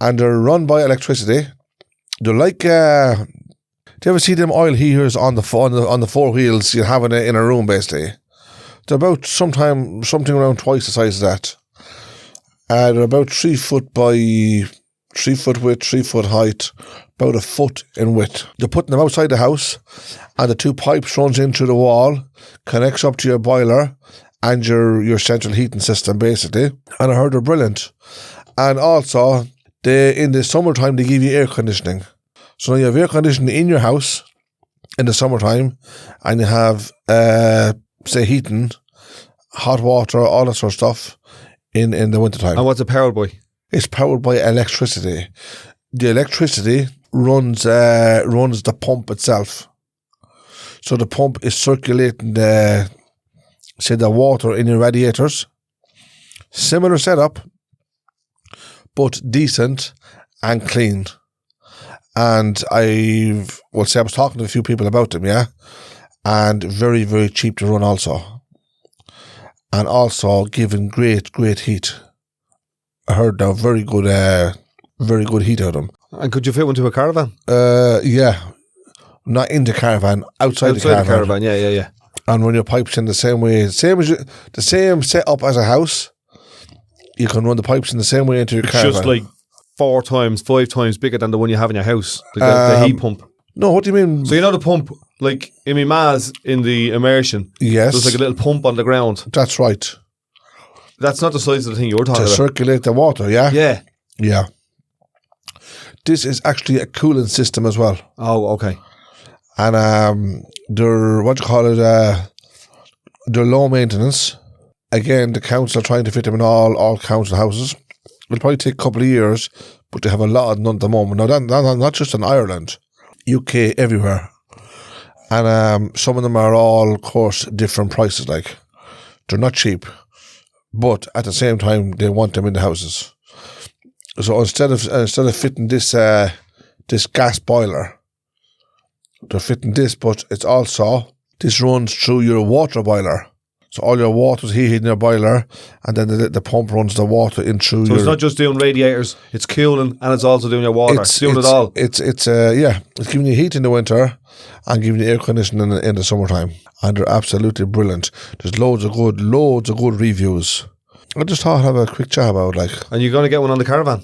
Speaker 1: And they're run by electricity. They're like, do you ever see them oil heaters on the four wheels you have in a room, basically? They're about something around twice the size of that. They're about 3 foot by 3 foot width, 3 foot height, about a foot in width. They're putting them outside the house, and the 2 pipes runs in through the wall, connects up to your boiler and your central heating system, basically. And I heard they're brilliant. And also, in the summertime, they give you air conditioning. So now you have air conditioning in your house in the summertime, and you have, say, heating, hot water, all that sort of stuff in the wintertime.
Speaker 2: And what's it powered by?
Speaker 1: It's powered by electricity. The electricity runs the pump itself. So the pump is circulating the water in your radiators. Similar setup, but decent and clean. And I was talking to a few people about them, yeah, and very, very cheap to run also. And also giving great heat. I heard now very good heat out of them.
Speaker 2: And could you fit one to a caravan?
Speaker 1: Yeah. Not in the caravan, outside the caravan.
Speaker 2: Yeah.
Speaker 1: And run your pipes in the same way, the same setup as a house. You can run the pipes in the same way into your caravan.
Speaker 2: Just like 4 times, 5 times bigger than the one you have in your house, the heat pump.
Speaker 1: No, what do you mean?
Speaker 2: So you know the pump, like in my ma's in the immersion.
Speaker 1: Yes.
Speaker 2: There's like a little pump on the ground.
Speaker 1: That's right.
Speaker 2: That's not the size of the thing you're talking about.
Speaker 1: To circulate the water, yeah?
Speaker 2: Yeah.
Speaker 1: Yeah. This is actually a cooling system as well.
Speaker 2: Oh, okay.
Speaker 1: And they're low maintenance. Again, the council are trying to fit them in all council houses. It'll probably take a couple of years, but they have a lot of them at the moment. Now, not just in Ireland, UK, everywhere. And some of them are all, of course, different prices. Like, they're not cheap, but at the same time, they want them in the houses. So instead of fitting this gas boiler, they're fitting this, but it's also, this runs through your water boiler. So all your water's heated in your boiler, and then the pump runs the water in through. So
Speaker 2: it's not just doing radiators; it's cooling, and it's also doing your water. It's doing it all.
Speaker 1: It's giving you heat in the winter, and giving you air conditioning in the summertime, and they're absolutely brilliant. There's loads of good reviews. I just thought I'd have a quick chat about
Speaker 2: And you're going to get one on the caravan?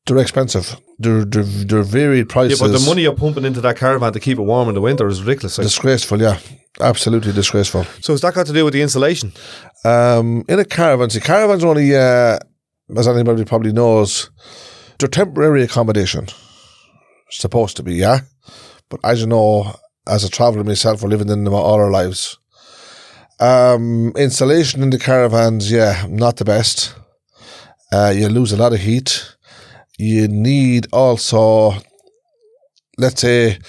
Speaker 1: They're expensive. They're varied prices.
Speaker 2: Yeah, but the money you're pumping into that caravan to keep it warm in the winter is ridiculous.
Speaker 1: Disgraceful, yeah. Absolutely disgraceful.
Speaker 2: So has that got to do with the insulation?
Speaker 1: In a caravan, caravans only, as anybody probably knows, they're temporary accommodation. Supposed to be, yeah? But as you know, as a traveller myself, we're living in them all our lives. Insulation in the caravans, yeah, not the best. You lose a lot of heat. You need also, let's say,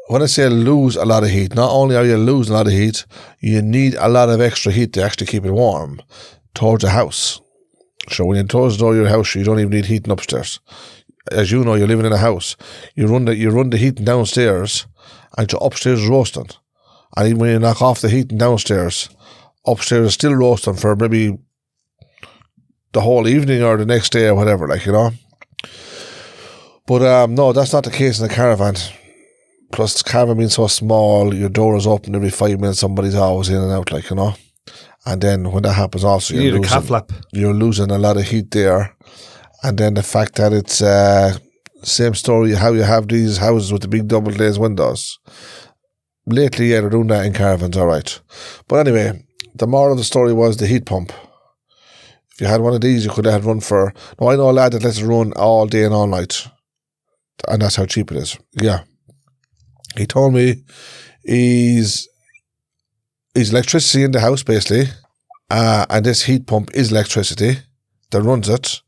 Speaker 1: when I say lose a lot of heat, not only are you losing a lot of heat, you need a lot of extra heat to actually keep it warm towards the house. So when you close the door of your house, you don't even need heating upstairs. As you know, you're living in a house. You run the heating downstairs, and your upstairs is roasting. And even when you knock off the heating downstairs, upstairs is still roasting for maybe the whole evening or the next day or whatever, But no, that's not the case in a caravan. Plus, the caravan being so small, your door is open every 5 minutes, somebody's always in and out, And then when that happens also,
Speaker 2: You need a calf flap.
Speaker 1: You're losing a lot of heat there. And then the fact that it's same story, how you have these houses with the big double glazed windows. Lately, yeah, they're doing that in caravans, all right. But anyway, the moral of the story was the heat pump. If you had one of these, you could have run for... No, I know a lad that lets it run all day and all night. And that's how cheap it is. Yeah. He told me he's electricity in the house, basically. And this heat pump is electricity that runs it.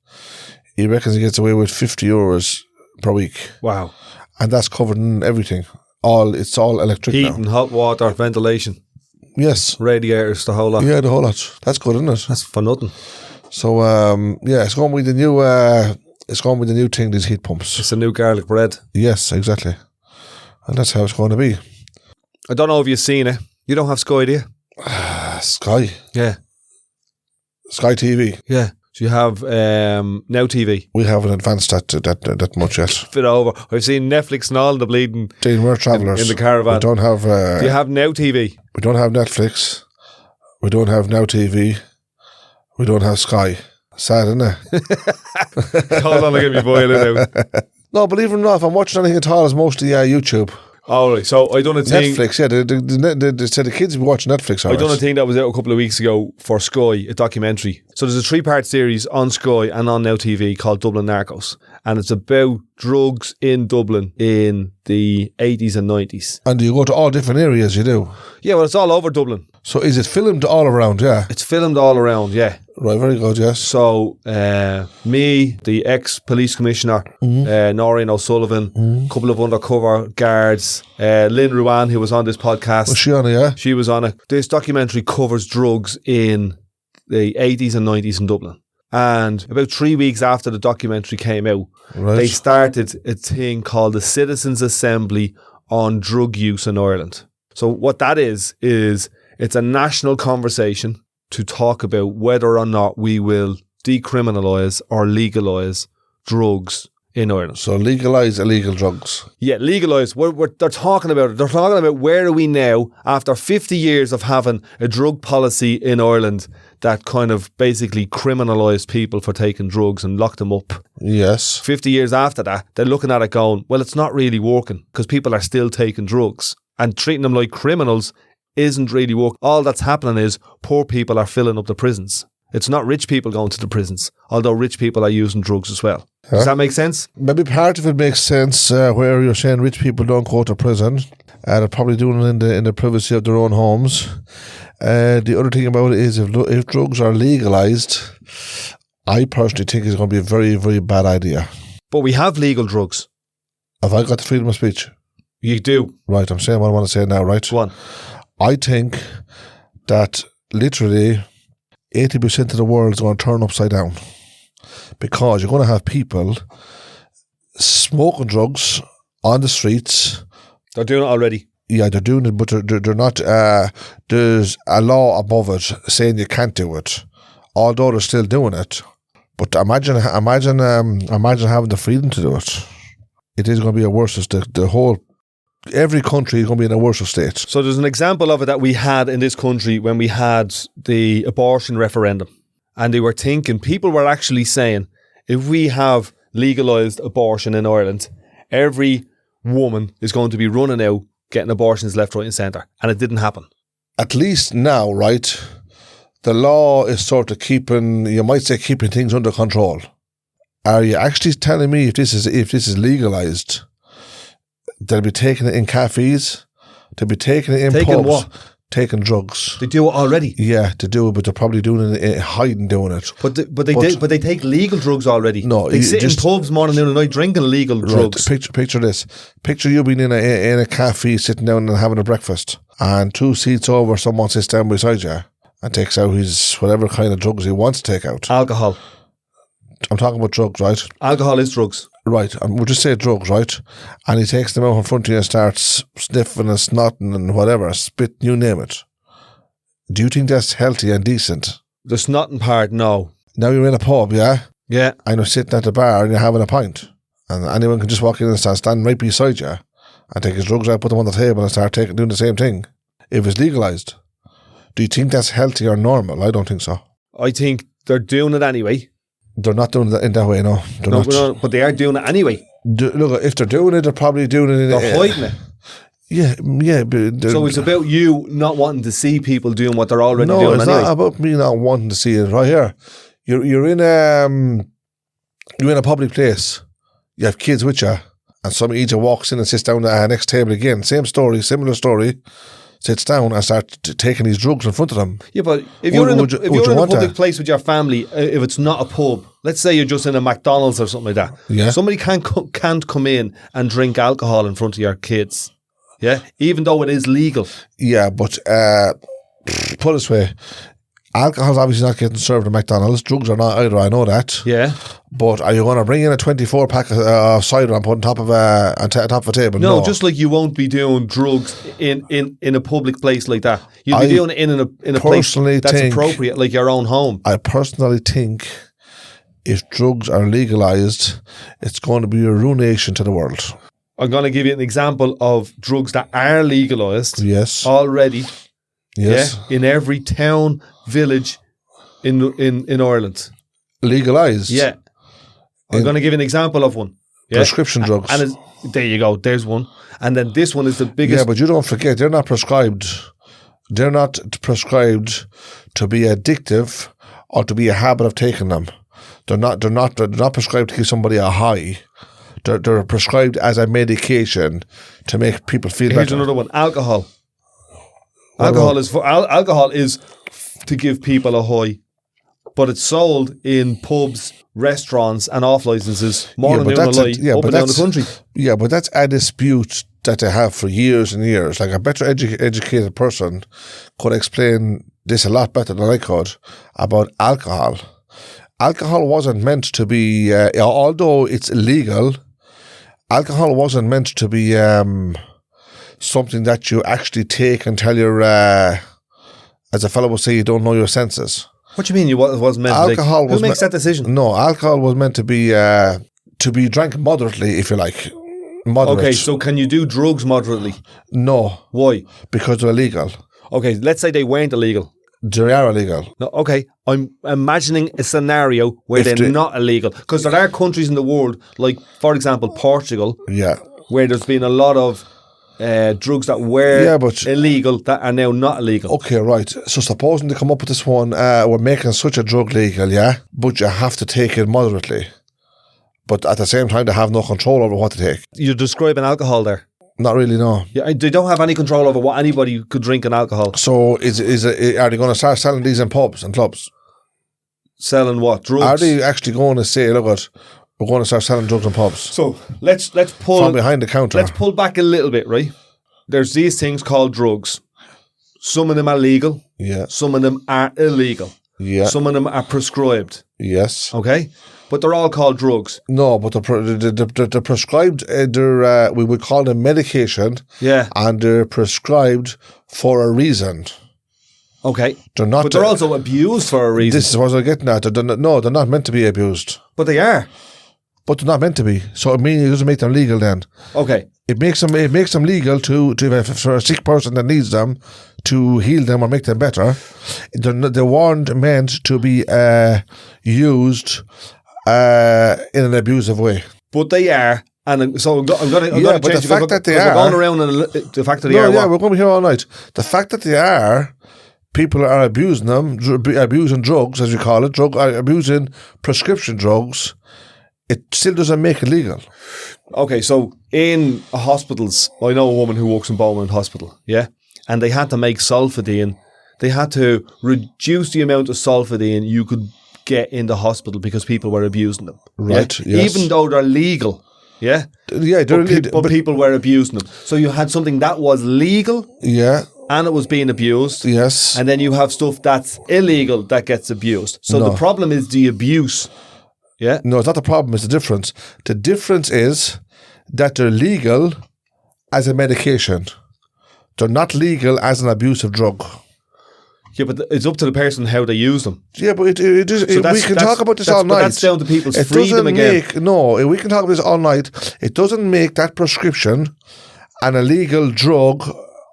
Speaker 1: He reckons he gets away with €50 per week.
Speaker 2: Wow.
Speaker 1: And that's covered in everything. It's all electric
Speaker 2: Heat
Speaker 1: now.
Speaker 2: and hot water, ventilation.
Speaker 1: Yes.
Speaker 2: Radiators, the whole lot.
Speaker 1: Yeah, the whole lot. That's good, isn't it?
Speaker 2: That's for nothing.
Speaker 1: So, it's going to be the new... it's going to be the new thing, these heat pumps.
Speaker 2: It's a new garlic bread.
Speaker 1: Yes, exactly. And that's how it's going to be.
Speaker 2: I don't know if you've seen it. You don't have Sky, do you?
Speaker 1: Sky.
Speaker 2: Yeah.
Speaker 1: Sky TV.
Speaker 2: Yeah. So you have Now TV.
Speaker 1: We haven't advanced that much yet.
Speaker 2: Bit over. I've seen Netflix and all the bleeding
Speaker 1: Dean, we're travellers.
Speaker 2: in the caravan.
Speaker 1: We don't have...
Speaker 2: Do you have Now TV?
Speaker 1: We don't have Netflix. We don't have Now TV. We don't have Sky. Sad, isn't it?
Speaker 2: Hold on, I'll get me boiling out.
Speaker 1: No, believe it or not, if I'm watching anything at all, it's mostly YouTube.
Speaker 2: All right, so I done a thing.
Speaker 1: Netflix, yeah. They said the kids will watch Netflix.
Speaker 2: I done a thing that was out a couple of weeks ago for Sky, a documentary. So there's a 3-part series on Sky and on Now TV called Dublin Narcos. And it's about drugs in Dublin in the 80s and 90s.
Speaker 1: And you go to all different areas, you do?
Speaker 2: Yeah, well, it's all over Dublin.
Speaker 1: So is it filmed all around, yeah?
Speaker 2: It's filmed all around, yeah.
Speaker 1: Right, very good, yes.
Speaker 2: So, me, the ex-police commissioner, Noreen O'Sullivan, a couple of undercover guards, Lynn Ruan, who was on this podcast.
Speaker 1: Was she on it, yeah?
Speaker 2: She was on it. This documentary covers drugs in the 80s and 90s in Dublin. And about 3 weeks after the documentary came out, they started a thing called the Citizens' Assembly on Drug Use in Ireland. So what that is it's a national conversation to talk about whether or not we will decriminalise or legalise drugs in Ireland.
Speaker 1: So legalise illegal drugs.
Speaker 2: Yeah, legalise. They're talking about it. They're talking about where are we now after 50 years of having a drug policy in Ireland that kind of basically criminalised people for taking drugs and locked them up.
Speaker 1: Yes.
Speaker 2: 50 years after that, they're looking at it going, well, it's not really working because people are still taking drugs and treating them like criminals isn't really working. All that's happening is poor people are filling up the prisons. It's not rich people going to the prisons, although rich people are using drugs as well. Does that make sense?
Speaker 1: Maybe part of it makes sense where you're saying rich people don't go to prison. They're probably doing it in the privacy of their own homes. The other thing about it is if drugs are legalised, I personally think it's going to be a very, very bad idea.
Speaker 2: But we have legal drugs.
Speaker 1: Have I got the freedom of speech?
Speaker 2: You do.
Speaker 1: Right, I'm saying what I want to say now, right?
Speaker 2: Go on.
Speaker 1: I think that literally 80% of the world is going to turn upside down because you're going to have people smoking drugs on the streets.
Speaker 2: They're doing it already.
Speaker 1: Yeah, they're doing it, but they're not. There's a law above it saying you can't do it, although they're still doing it. But imagine having the freedom to do it. It is going to be a worse. Every country is going to be in a worse state.
Speaker 2: So there's an example of it that we had in this country when we had the abortion referendum. And they were thinking, people were actually saying, if we have legalised abortion in Ireland, every woman is going to be running out, getting abortions left, right and centre. And it didn't happen. At
Speaker 1: least now, right, the law is sort of keeping things under control. Are you actually telling me if this is legalised, they'll be taking it in cafes, they'll be taking it in pubs,
Speaker 2: what?
Speaker 1: Taking drugs.
Speaker 2: They do it already.
Speaker 1: Yeah, they do it, but they're probably doing it hiding, doing it.
Speaker 2: But they take legal drugs already.
Speaker 1: No,
Speaker 2: they sit in pubs morning and night drinking legal drugs.
Speaker 1: Picture this. Picture you being in a cafe, sitting down and having a breakfast, and 2 seats over, someone sits down beside you and takes out his whatever kind of drugs he wants to take out.
Speaker 2: Alcohol.
Speaker 1: I'm talking about drugs, right?
Speaker 2: Alcohol is drugs.
Speaker 1: Right, and we'll just say drugs, right? And he takes them out in front of you and starts sniffing and snotting and whatever, spit, you name it. Do you think that's healthy and decent?
Speaker 2: The snotting part, no.
Speaker 1: Now you're in a pub, yeah?
Speaker 2: Yeah.
Speaker 1: And you're sitting at the bar and you're having a pint. And anyone can just walk in and stand right beside you and take his drugs out, put them on the table and start doing the same thing. If it's legalised. Do you think that's healthy or normal? I don't think so.
Speaker 2: I think they're doing it anyway.
Speaker 1: They're not doing it in that way, no. They're not.
Speaker 2: But they are doing it anyway.
Speaker 1: Look, if they're doing it, they're probably doing it.
Speaker 2: They're hiding it.
Speaker 1: Yeah. But
Speaker 2: so it's about you not wanting to see people doing what they're already doing anyway.
Speaker 1: No, it's not about me not wanting to see it. Right here, you're in a public place. You have kids with you, and some of you walks in and sits down at the next table again. Same story, similar story. Sits down and starts taking these drugs in front of them.
Speaker 2: Yeah, but if you're in a public place with your family, if it's not a pub, let's say you're just in a McDonald's or something like that.
Speaker 1: Yeah.
Speaker 2: Somebody can't come in and drink alcohol in front of your kids. Yeah, even though it is legal.
Speaker 1: Yeah, but put it this way, alcohol's obviously not getting served at McDonald's. Drugs are not either. I know that.
Speaker 2: Yeah.
Speaker 1: But are you going to bring in a 24 pack of cider and put on top of a table?
Speaker 2: No, just like you won't be doing drugs in a public place like that. You'll be doing it in a place that's appropriate, like your own home.
Speaker 1: I personally think if drugs are legalised, it's going to be a ruination to the world.
Speaker 2: I'm going to give you an example of drugs that are legalised.
Speaker 1: Yes.
Speaker 2: Already.
Speaker 1: Yes.
Speaker 2: Yeah, in every town, village in Ireland.
Speaker 1: Legalised?
Speaker 2: Yeah. I'm going to give you an example of one. Yeah?
Speaker 1: Prescription drugs.
Speaker 2: And there you go. There's one. And then this one is the biggest.
Speaker 1: Yeah, but you don't forget, they're not prescribed. They're not prescribed to be addictive or to be a habit of taking them. They're not prescribed to give somebody a high. They're prescribed as a medication to make people feel better.
Speaker 2: Here's another one. Alcohol. Alcohol is to give people a high, but it's sold in pubs, restaurants, and off licenses more than down the country.
Speaker 1: Yeah, but that's a dispute that they have for years and years. Like a better educated person could explain this a lot better than I could about alcohol. Alcohol wasn't meant to be, although it's illegal, alcohol wasn't meant to be something that you actually take until you're, as a fellow would say, you don't know your senses.
Speaker 2: What do you mean it wasn't meant
Speaker 1: alcohol
Speaker 2: to be? Who makes that decision?
Speaker 1: No, alcohol was meant to be drank moderately, if you like. Moderate.
Speaker 2: Okay, so can you do drugs moderately?
Speaker 1: No.
Speaker 2: Why?
Speaker 1: Because they're illegal.
Speaker 2: Okay, let's say they weren't illegal.
Speaker 1: They are illegal.
Speaker 2: No, okay, I'm imagining a scenario where they're not illegal. Because there are countries in the world, like, for example, Portugal, where there's been a lot of drugs that were illegal that are now not illegal.
Speaker 1: Okay, right. So supposing they come up with this one, we're making such a drug legal, but you have to take it moderately. But at the same time, they have no control over what to take.
Speaker 2: You're describing alcohol there.
Speaker 1: Not really, no.
Speaker 2: Yeah, they don't have any control over what anybody could drink in alcohol.
Speaker 1: So are they going to start selling these in pubs and clubs?
Speaker 2: Selling what? Drugs?
Speaker 1: Are they actually going to say, look, we're going to start selling drugs in pubs?
Speaker 2: So let's pull
Speaker 1: from behind the counter.
Speaker 2: Let's pull back a little bit, right? There's these things called drugs. Some of them are legal. Yeah. Some of them are illegal. Yeah. Some of them are prescribed.
Speaker 1: Yes.
Speaker 2: Okay. But they're all called drugs.
Speaker 1: No, but they're prescribed. We would call them medication.
Speaker 2: Yeah.
Speaker 1: And they're prescribed for a reason.
Speaker 2: Okay.
Speaker 1: They're not.
Speaker 2: But they're also abused for a reason.
Speaker 1: This is what I'm getting at. They're not meant to be abused.
Speaker 2: But they are.
Speaker 1: But they're not meant to be. So it doesn't make them legal then.
Speaker 2: Okay.
Speaker 1: It makes them legal for a sick person that needs them to heal them or make them better. They weren't meant to be used in an abusive way.
Speaker 2: But they are. And so I'm going to
Speaker 1: but the fact that they are...
Speaker 2: We're going around and the fact that they are...
Speaker 1: Yeah, we're going to be here all night. The fact that they are... People are abusing them, abusing drugs, as you call it, abusing prescription drugs. It still doesn't make it legal.
Speaker 2: Okay, so in hospitals, I know a woman who works in Beaumont Hospital, yeah? And they had to make sulfidine. They had to reduce the amount of sulfidine you could get in the hospital because people were abusing them.
Speaker 1: Right,
Speaker 2: yeah?
Speaker 1: yes.
Speaker 2: Even though they're legal, yeah?
Speaker 1: Yeah,
Speaker 2: but people were abusing them. So you had something that was legal.
Speaker 1: Yeah.
Speaker 2: And it was being abused.
Speaker 1: Yes.
Speaker 2: And then you have stuff that's illegal that gets abused. So the problem is the abuse. Yeah.
Speaker 1: No, it's not the problem, it's the difference. The difference is that they're legal as a medication. They're not legal as an abusive drug.
Speaker 2: Yeah, but it's up to the person how they use them.
Speaker 1: Yeah, but we can talk about this all night.
Speaker 2: But that's down to people's freedom again.
Speaker 1: We can talk about this all night. It doesn't make that prescription an illegal drug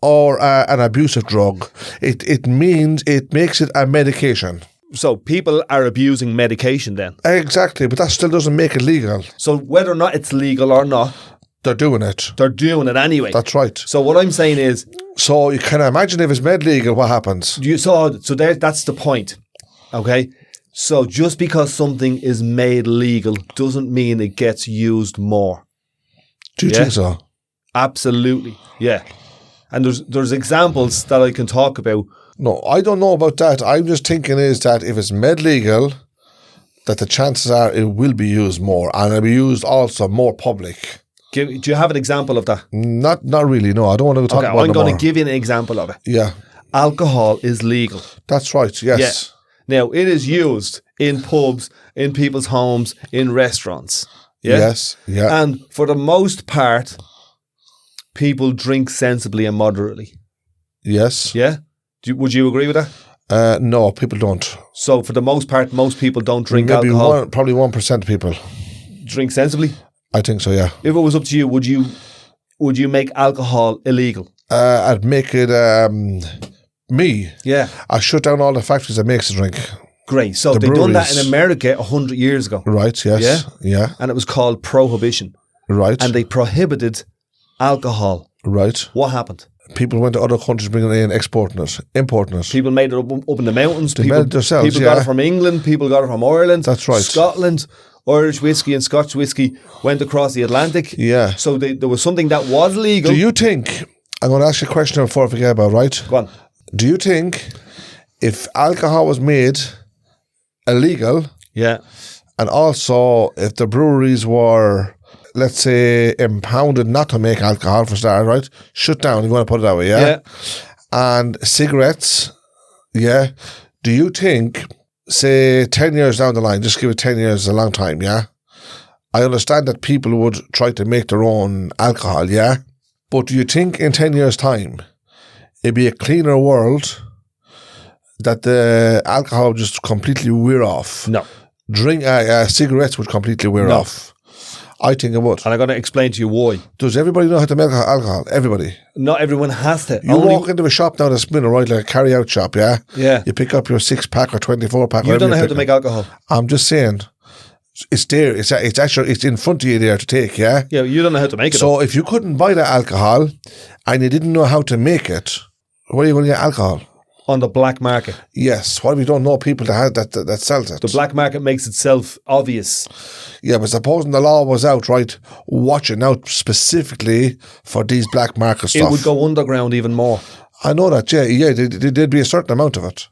Speaker 1: or an abusive drug. It makes it a medication.
Speaker 2: So people are abusing medication then.
Speaker 1: Exactly, but that still doesn't make it legal.
Speaker 2: So whether or not it's legal or not,
Speaker 1: They're doing it.
Speaker 2: they're doing it anyway.
Speaker 1: That's right.
Speaker 2: So what I'm saying is,
Speaker 1: So you can imagine if it's made legal, what happens?
Speaker 2: that's the point. Okay? So just because something is made legal doesn't mean it gets used more.
Speaker 1: Do you think so?
Speaker 2: Absolutely. Yeah. And there's examples that I can talk about.
Speaker 1: No, I don't know about that. I'm just thinking is that if it's made legal, that the chances are it will be used more, and it'll be used also more public.
Speaker 2: Do you have an example of that?
Speaker 1: Not really, no. I don't want to talk about it
Speaker 2: I'm going
Speaker 1: more.
Speaker 2: to give you an example of it.
Speaker 1: Yeah.
Speaker 2: Alcohol is legal.
Speaker 1: That's right, yes.
Speaker 2: Yeah. Now, it is used in pubs, in people's homes, in restaurants. Yeah?
Speaker 1: Yes, yeah.
Speaker 2: And for the most part, people drink sensibly and moderately.
Speaker 1: Yes.
Speaker 2: Yeah? Would you agree with that?
Speaker 1: No, people don't.
Speaker 2: So for the most part, most people don't drink
Speaker 1: Maybe
Speaker 2: alcohol.
Speaker 1: probably 1% of people.
Speaker 2: Drink sensibly?
Speaker 1: I think so, yeah.
Speaker 2: If it was up to you, would you make alcohol illegal?
Speaker 1: I'd make it me.
Speaker 2: Yeah.
Speaker 1: I shut down all the factories that makes the drink.
Speaker 2: Great. So they done that in America 100 years ago.
Speaker 1: Right, yes. Yeah.
Speaker 2: And it was called prohibition.
Speaker 1: Right.
Speaker 2: And they prohibited alcohol.
Speaker 1: Right.
Speaker 2: What happened?
Speaker 1: People went to other countries bringing it in, exporting it, importing it.
Speaker 2: People made it up in the mountains.
Speaker 1: They made it themselves,
Speaker 2: People got it from England. People got it from Ireland.
Speaker 1: That's right.
Speaker 2: Scotland. Irish whiskey and Scotch whiskey went across the Atlantic.
Speaker 1: Yeah.
Speaker 2: So there was something that was legal.
Speaker 1: Do you think, I'm going to ask you a question before I forget about it, right?
Speaker 2: Go on.
Speaker 1: Do you think if alcohol was made illegal,
Speaker 2: Yeah.
Speaker 1: and also if the breweries were, let's say, impounded not to make alcohol for starters, right? Shut down, if you want to put it that way, yeah? And cigarettes, yeah? Do you think, say, 10 years down the line, just give it 10 years, is a long time, yeah? I understand that people would try to make their own alcohol, yeah? But do you think in 10 years' time, it'd be a cleaner world that the alcohol would just completely wear off?
Speaker 2: No.
Speaker 1: Cigarettes would completely wear off. I think it would.
Speaker 2: And I'm going to explain to you why.
Speaker 1: Does everybody know how to make alcohol? Everybody.
Speaker 2: Not everyone has to.
Speaker 1: You walk into a shop now that's spinning, right, like a carry-out shop, yeah?
Speaker 2: Yeah.
Speaker 1: You pick up your 6-pack or 24-pack.
Speaker 2: You don't know how to make alcohol.
Speaker 1: I'm just saying, it's there. It's in front of you there to take, yeah?
Speaker 2: Yeah, you don't know how to make it.
Speaker 1: So if you couldn't buy the alcohol and you didn't know how to make it, where are you going to get alcohol?
Speaker 2: On the black market.
Speaker 1: Yes. What if you don't know people that sells it?
Speaker 2: The black market makes itself obvious.
Speaker 1: Yeah, but supposing the law was out, right, watching out specifically for these black market stuff.
Speaker 2: It would go underground even more.
Speaker 1: I know that, yeah. There'd be a certain amount of it.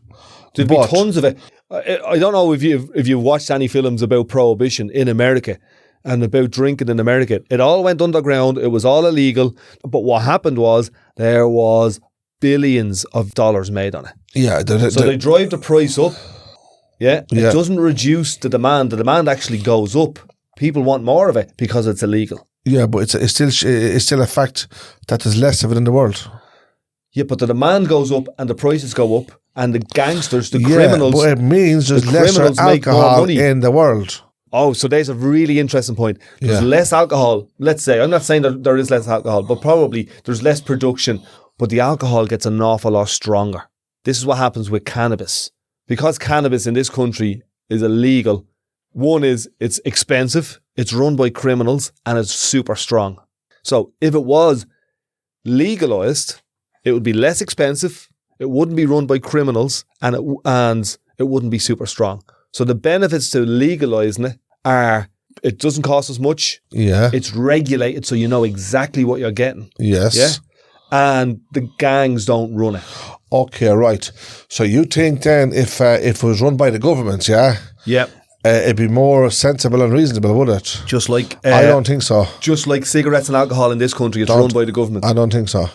Speaker 2: There'd be tons of it. I don't know if you've watched any films about prohibition in America and about drinking in America. It all went underground. It was all illegal. But what happened was there was billions of dollars made on it.
Speaker 1: Yeah.
Speaker 2: So they drive the price up. Yeah. It doesn't reduce the demand. The demand actually goes up. People want more of it because it's illegal.
Speaker 1: Yeah, but it's still a fact that there's less of it in the world.
Speaker 2: Yeah, but the demand goes up and the prices go up, and the gangsters, the criminals.
Speaker 1: But it means there's less alcohol in the world.
Speaker 2: Oh, so there's a really interesting point. There's less alcohol. Let's say, I'm not saying that there is less alcohol, but probably there's less production, but the alcohol gets an awful lot stronger. This is what happens with cannabis. Because cannabis in this country is illegal, one is it's expensive, it's run by criminals, and it's super strong. So if it was legalized, it would be less expensive, it wouldn't be run by criminals, and it wouldn't be super strong. So the benefits to legalizing it are it doesn't cost as much.
Speaker 1: Yeah.
Speaker 2: It's regulated so you know exactly what you're getting.
Speaker 1: Yes.
Speaker 2: Yeah. And the gangs don't run it.
Speaker 1: Okay, right. So you think then if it was run by the governments, yeah?
Speaker 2: Yeah.
Speaker 1: It'd be more sensible and reasonable, would it?
Speaker 2: Just like...
Speaker 1: I don't think so.
Speaker 2: Just like cigarettes and alcohol in this country, it's run by the government.
Speaker 1: I don't think so.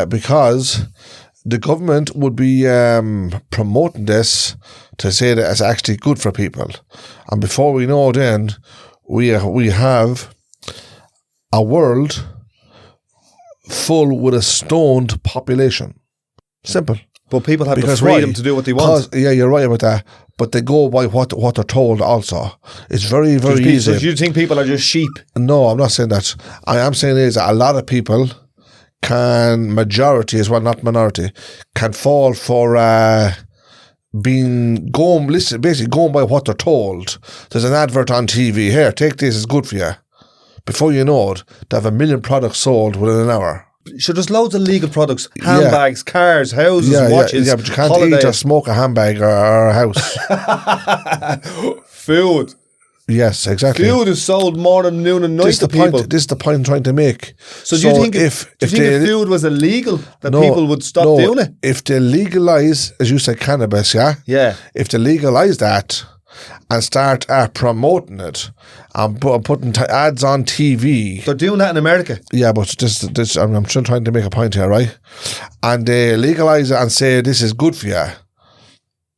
Speaker 1: Because the government would be promoting this to say that it's actually good for people. And before we know then, we have a world full with a stoned population. Simple.
Speaker 2: But people have the freedom to do what they want.
Speaker 1: Yeah, you're right about that. But they go by what they're told also. It's very, very easy.
Speaker 2: So do you think people are just sheep?
Speaker 1: No, I'm not saying that. I am saying is that a lot of people majority as well, not minority, can fall for basically going by what they're told. There's an advert on TV. Here, take this, it's good for you. Before you know it, they have 1 million products sold within an hour.
Speaker 2: So there's loads of legal products, handbags, cars, houses, watches,
Speaker 1: but you can't
Speaker 2: holidays.
Speaker 1: eat or smoke a handbag or a house.
Speaker 2: Food.
Speaker 1: Yes, exactly.
Speaker 2: Food is sold more than noon and night to people.
Speaker 1: This is the point I'm trying to make.
Speaker 2: So do you think if food was illegal, that people would stop doing it?
Speaker 1: If they legalise, as you said, cannabis,
Speaker 2: yeah.
Speaker 1: If they legalise that and start promoting it and putting ads on TV.
Speaker 2: They're doing that in America.
Speaker 1: Yeah, but this I'm still trying to make a point here, right? And they legalise it and say this is good for you.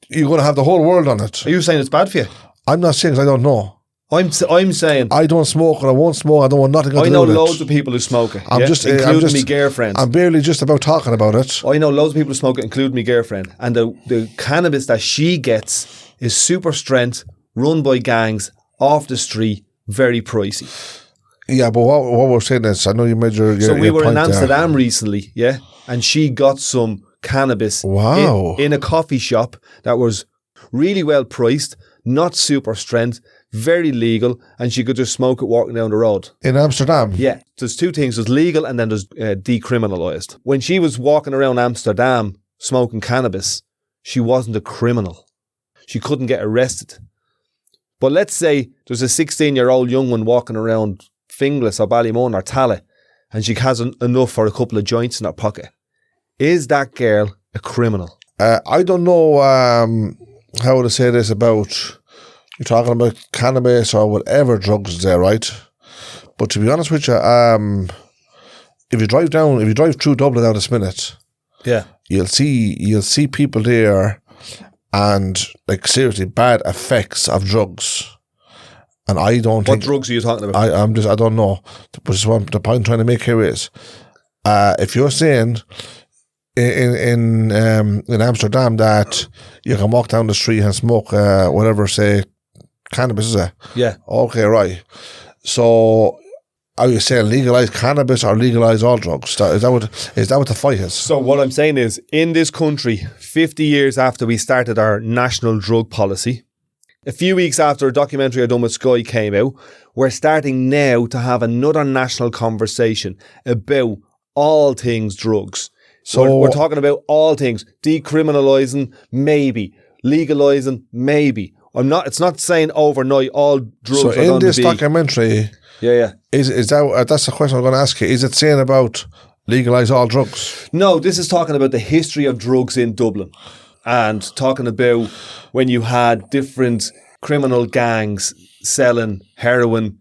Speaker 1: You're going to have the whole world on it.
Speaker 2: Are you saying it's bad for you?
Speaker 1: I'm not saying 'cause I don't know.
Speaker 2: I'm saying
Speaker 1: I don't smoke and I won't smoke. I don't want nothing to do with it.
Speaker 2: I know loads of people who smoke it, including me girlfriend.
Speaker 1: I'm barely just about talking about it.
Speaker 2: I know loads of people who smoke it, including me girlfriend. And the cannabis that she gets is super strength, run by gangs, off the street, very pricey.
Speaker 1: Yeah, but what we're saying is, I know you made your
Speaker 2: So we were in Amsterdam
Speaker 1: there.
Speaker 2: recently, yeah, and she got some cannabis
Speaker 1: Wow.
Speaker 2: in a coffee shop that was really well priced, not super strength, very legal, and she could just smoke it walking down the road.
Speaker 1: In Amsterdam?
Speaker 2: Yeah. There's two things. There's legal and then there's decriminalised. When she was walking around Amsterdam smoking cannabis, she wasn't a criminal. She couldn't get arrested. But let's say there's a 16-year-old young one walking around Finglas or Ballymun or Tallaght and she has enough for a couple of joints in her pocket. Is that girl a criminal?
Speaker 1: I don't know how to say this about... You're talking about cannabis or whatever drugs is there, right? But to be honest with you, if you drive through Dublin now this minute,
Speaker 2: yeah, you'll
Speaker 1: see people there, and like seriously bad effects of drugs. And I don't think...
Speaker 2: What drugs are you talking about?
Speaker 1: I don't know. But just what the point I'm trying to make here is, if you're saying in Amsterdam that you can walk down the street and smoke whatever, say, cannabis, is it?
Speaker 2: Yeah.
Speaker 1: Okay, right. So, are you saying legalise cannabis or legalise all drugs? Is that what the fight is?
Speaker 2: So what I'm saying is, in this country, 50 years after we started our national drug policy, a few weeks after a documentary I done with Sky came out, we're starting now to have another national conversation about all things drugs. So we're talking about all things. Decriminalising, maybe. Legalising, maybe. It's not saying overnight all drugs are going to be... So in this
Speaker 1: documentary, is that's the question I'm going to ask you. Is it saying about legalise all drugs?
Speaker 2: No, this is talking about the history of drugs in Dublin and talking about when you had different criminal gangs selling heroin,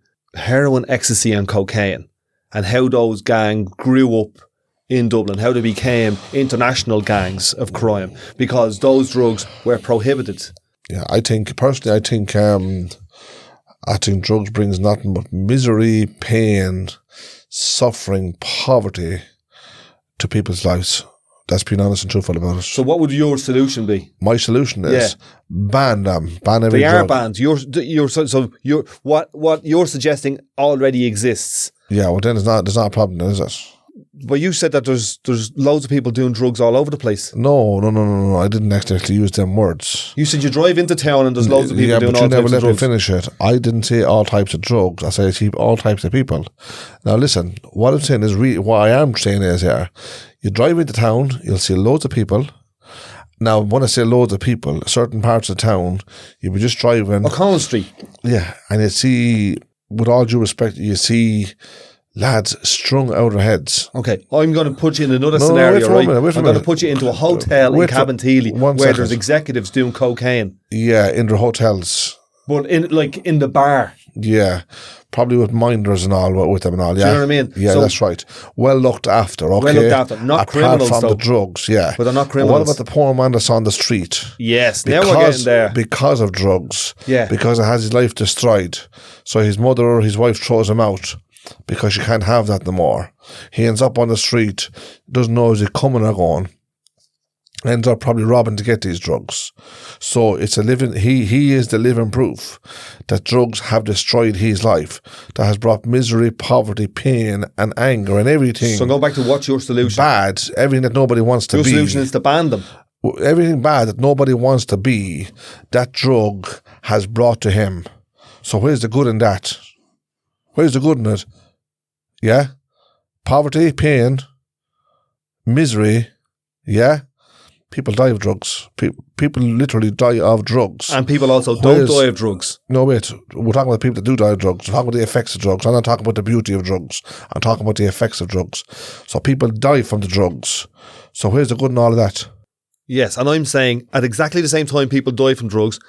Speaker 2: ecstasy and cocaine, and how those gangs grew up in Dublin, how they became international gangs of crime because those drugs were prohibited.
Speaker 1: Yeah, I think drugs brings nothing but misery, pain, suffering, poverty to people's lives. That's being honest and truthful about it.
Speaker 2: So what would your solution be?
Speaker 1: My solution is ban them. Ban every drug.
Speaker 2: They are banned. What you're suggesting already exists.
Speaker 1: Yeah, well then there's not a problem, then, is it?
Speaker 2: But you said that there's loads of people doing drugs all over the place.
Speaker 1: No. I didn't actually use them words.
Speaker 2: You said you drive into town and there's loads of people doing all types of drugs. Yeah, but you never let me
Speaker 1: finish it. I didn't say all types of drugs. I said all types of people. Now listen, what I'm saying is what I am saying is here, you drive into town, you'll see loads of people. Now, when I say loads of people, certain parts of town, you'll be just driving.
Speaker 2: O'Connell Street.
Speaker 1: Yeah, and you see, with all due respect, you see lads strung out of their heads.
Speaker 2: Okay, I'm going to put you in another scenario, right? I'm going to put you into a hotel in Cabinteely where there's executives doing cocaine.
Speaker 1: Yeah, in their hotels.
Speaker 2: But in the bar.
Speaker 1: Yeah, probably with minders and all with them and all. Yeah,
Speaker 2: do you know what I mean?
Speaker 1: Yeah, so, that's right. Well looked after. Okay,
Speaker 2: well looked after, not criminals.
Speaker 1: Apart from the drugs, yeah,
Speaker 2: but they're not criminals.
Speaker 1: But what about the poor man that's on the street?
Speaker 2: Yes, now we're getting there
Speaker 1: because of drugs.
Speaker 2: Yeah,
Speaker 1: because it has his life destroyed. So his mother or his wife throws him out because you can't have that no more. He ends up on the street, doesn't know is he coming or going. ends up probably robbing to get these drugs. So it's he is the living proof that drugs have destroyed his life, that has brought misery, poverty, pain and anger and everything.
Speaker 2: So going back to what's your solution?
Speaker 1: Bad, everything that nobody wants to be.
Speaker 2: Your solution is to ban them.
Speaker 1: Everything bad that nobody wants to be, that drug has brought to him. So where's the good in that? Where's the good in it? Yeah? Poverty, pain, misery, yeah? People die of drugs. People literally die of drugs.
Speaker 2: And people also don't die of drugs.
Speaker 1: No, wait. We're talking about people that do die of drugs. We're talking about the effects of drugs. I'm not talking about the beauty of drugs. I'm talking about the effects of drugs. So people die from the drugs. So where's the good in all of that?
Speaker 2: Yes, and I'm saying at exactly the same time people die from drugs,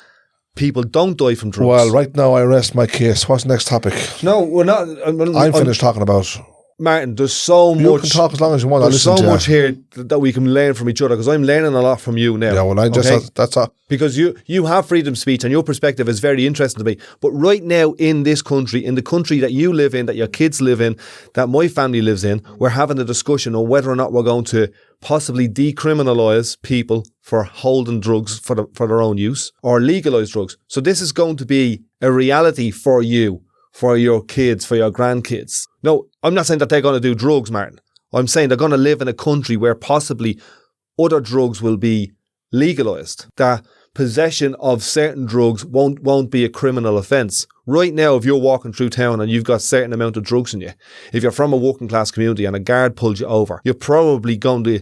Speaker 2: people don't die from drugs.
Speaker 1: Well, right now I rest my case. What's the next topic?
Speaker 2: No, we're not.
Speaker 1: I'm finished talking about.
Speaker 2: Martin, there's so much.
Speaker 1: You can talk as long as you want.
Speaker 2: There's so much here that we can learn from each other, because I'm learning a lot from you now.
Speaker 1: Yeah, well, I just that's all.
Speaker 2: Because you have freedom of speech and your perspective is very interesting to me. But right now in this country, in the country that you live in, that your kids live in, that my family lives in, we're having a discussion on whether or not we're going to possibly decriminalise people for holding drugs for their own use, or legalise drugs. So this is going to be a reality for you, for your kids, for your grandkids. No, I'm not saying that they're going to do drugs, Martin. I'm saying they're going to live in a country where possibly other drugs will be legalised. That possession of certain drugs won't be a criminal offence. Right now, if you're walking through town and you've got a certain amount of drugs in you, if you're from a working class community and a guard pulls you over, you're probably going to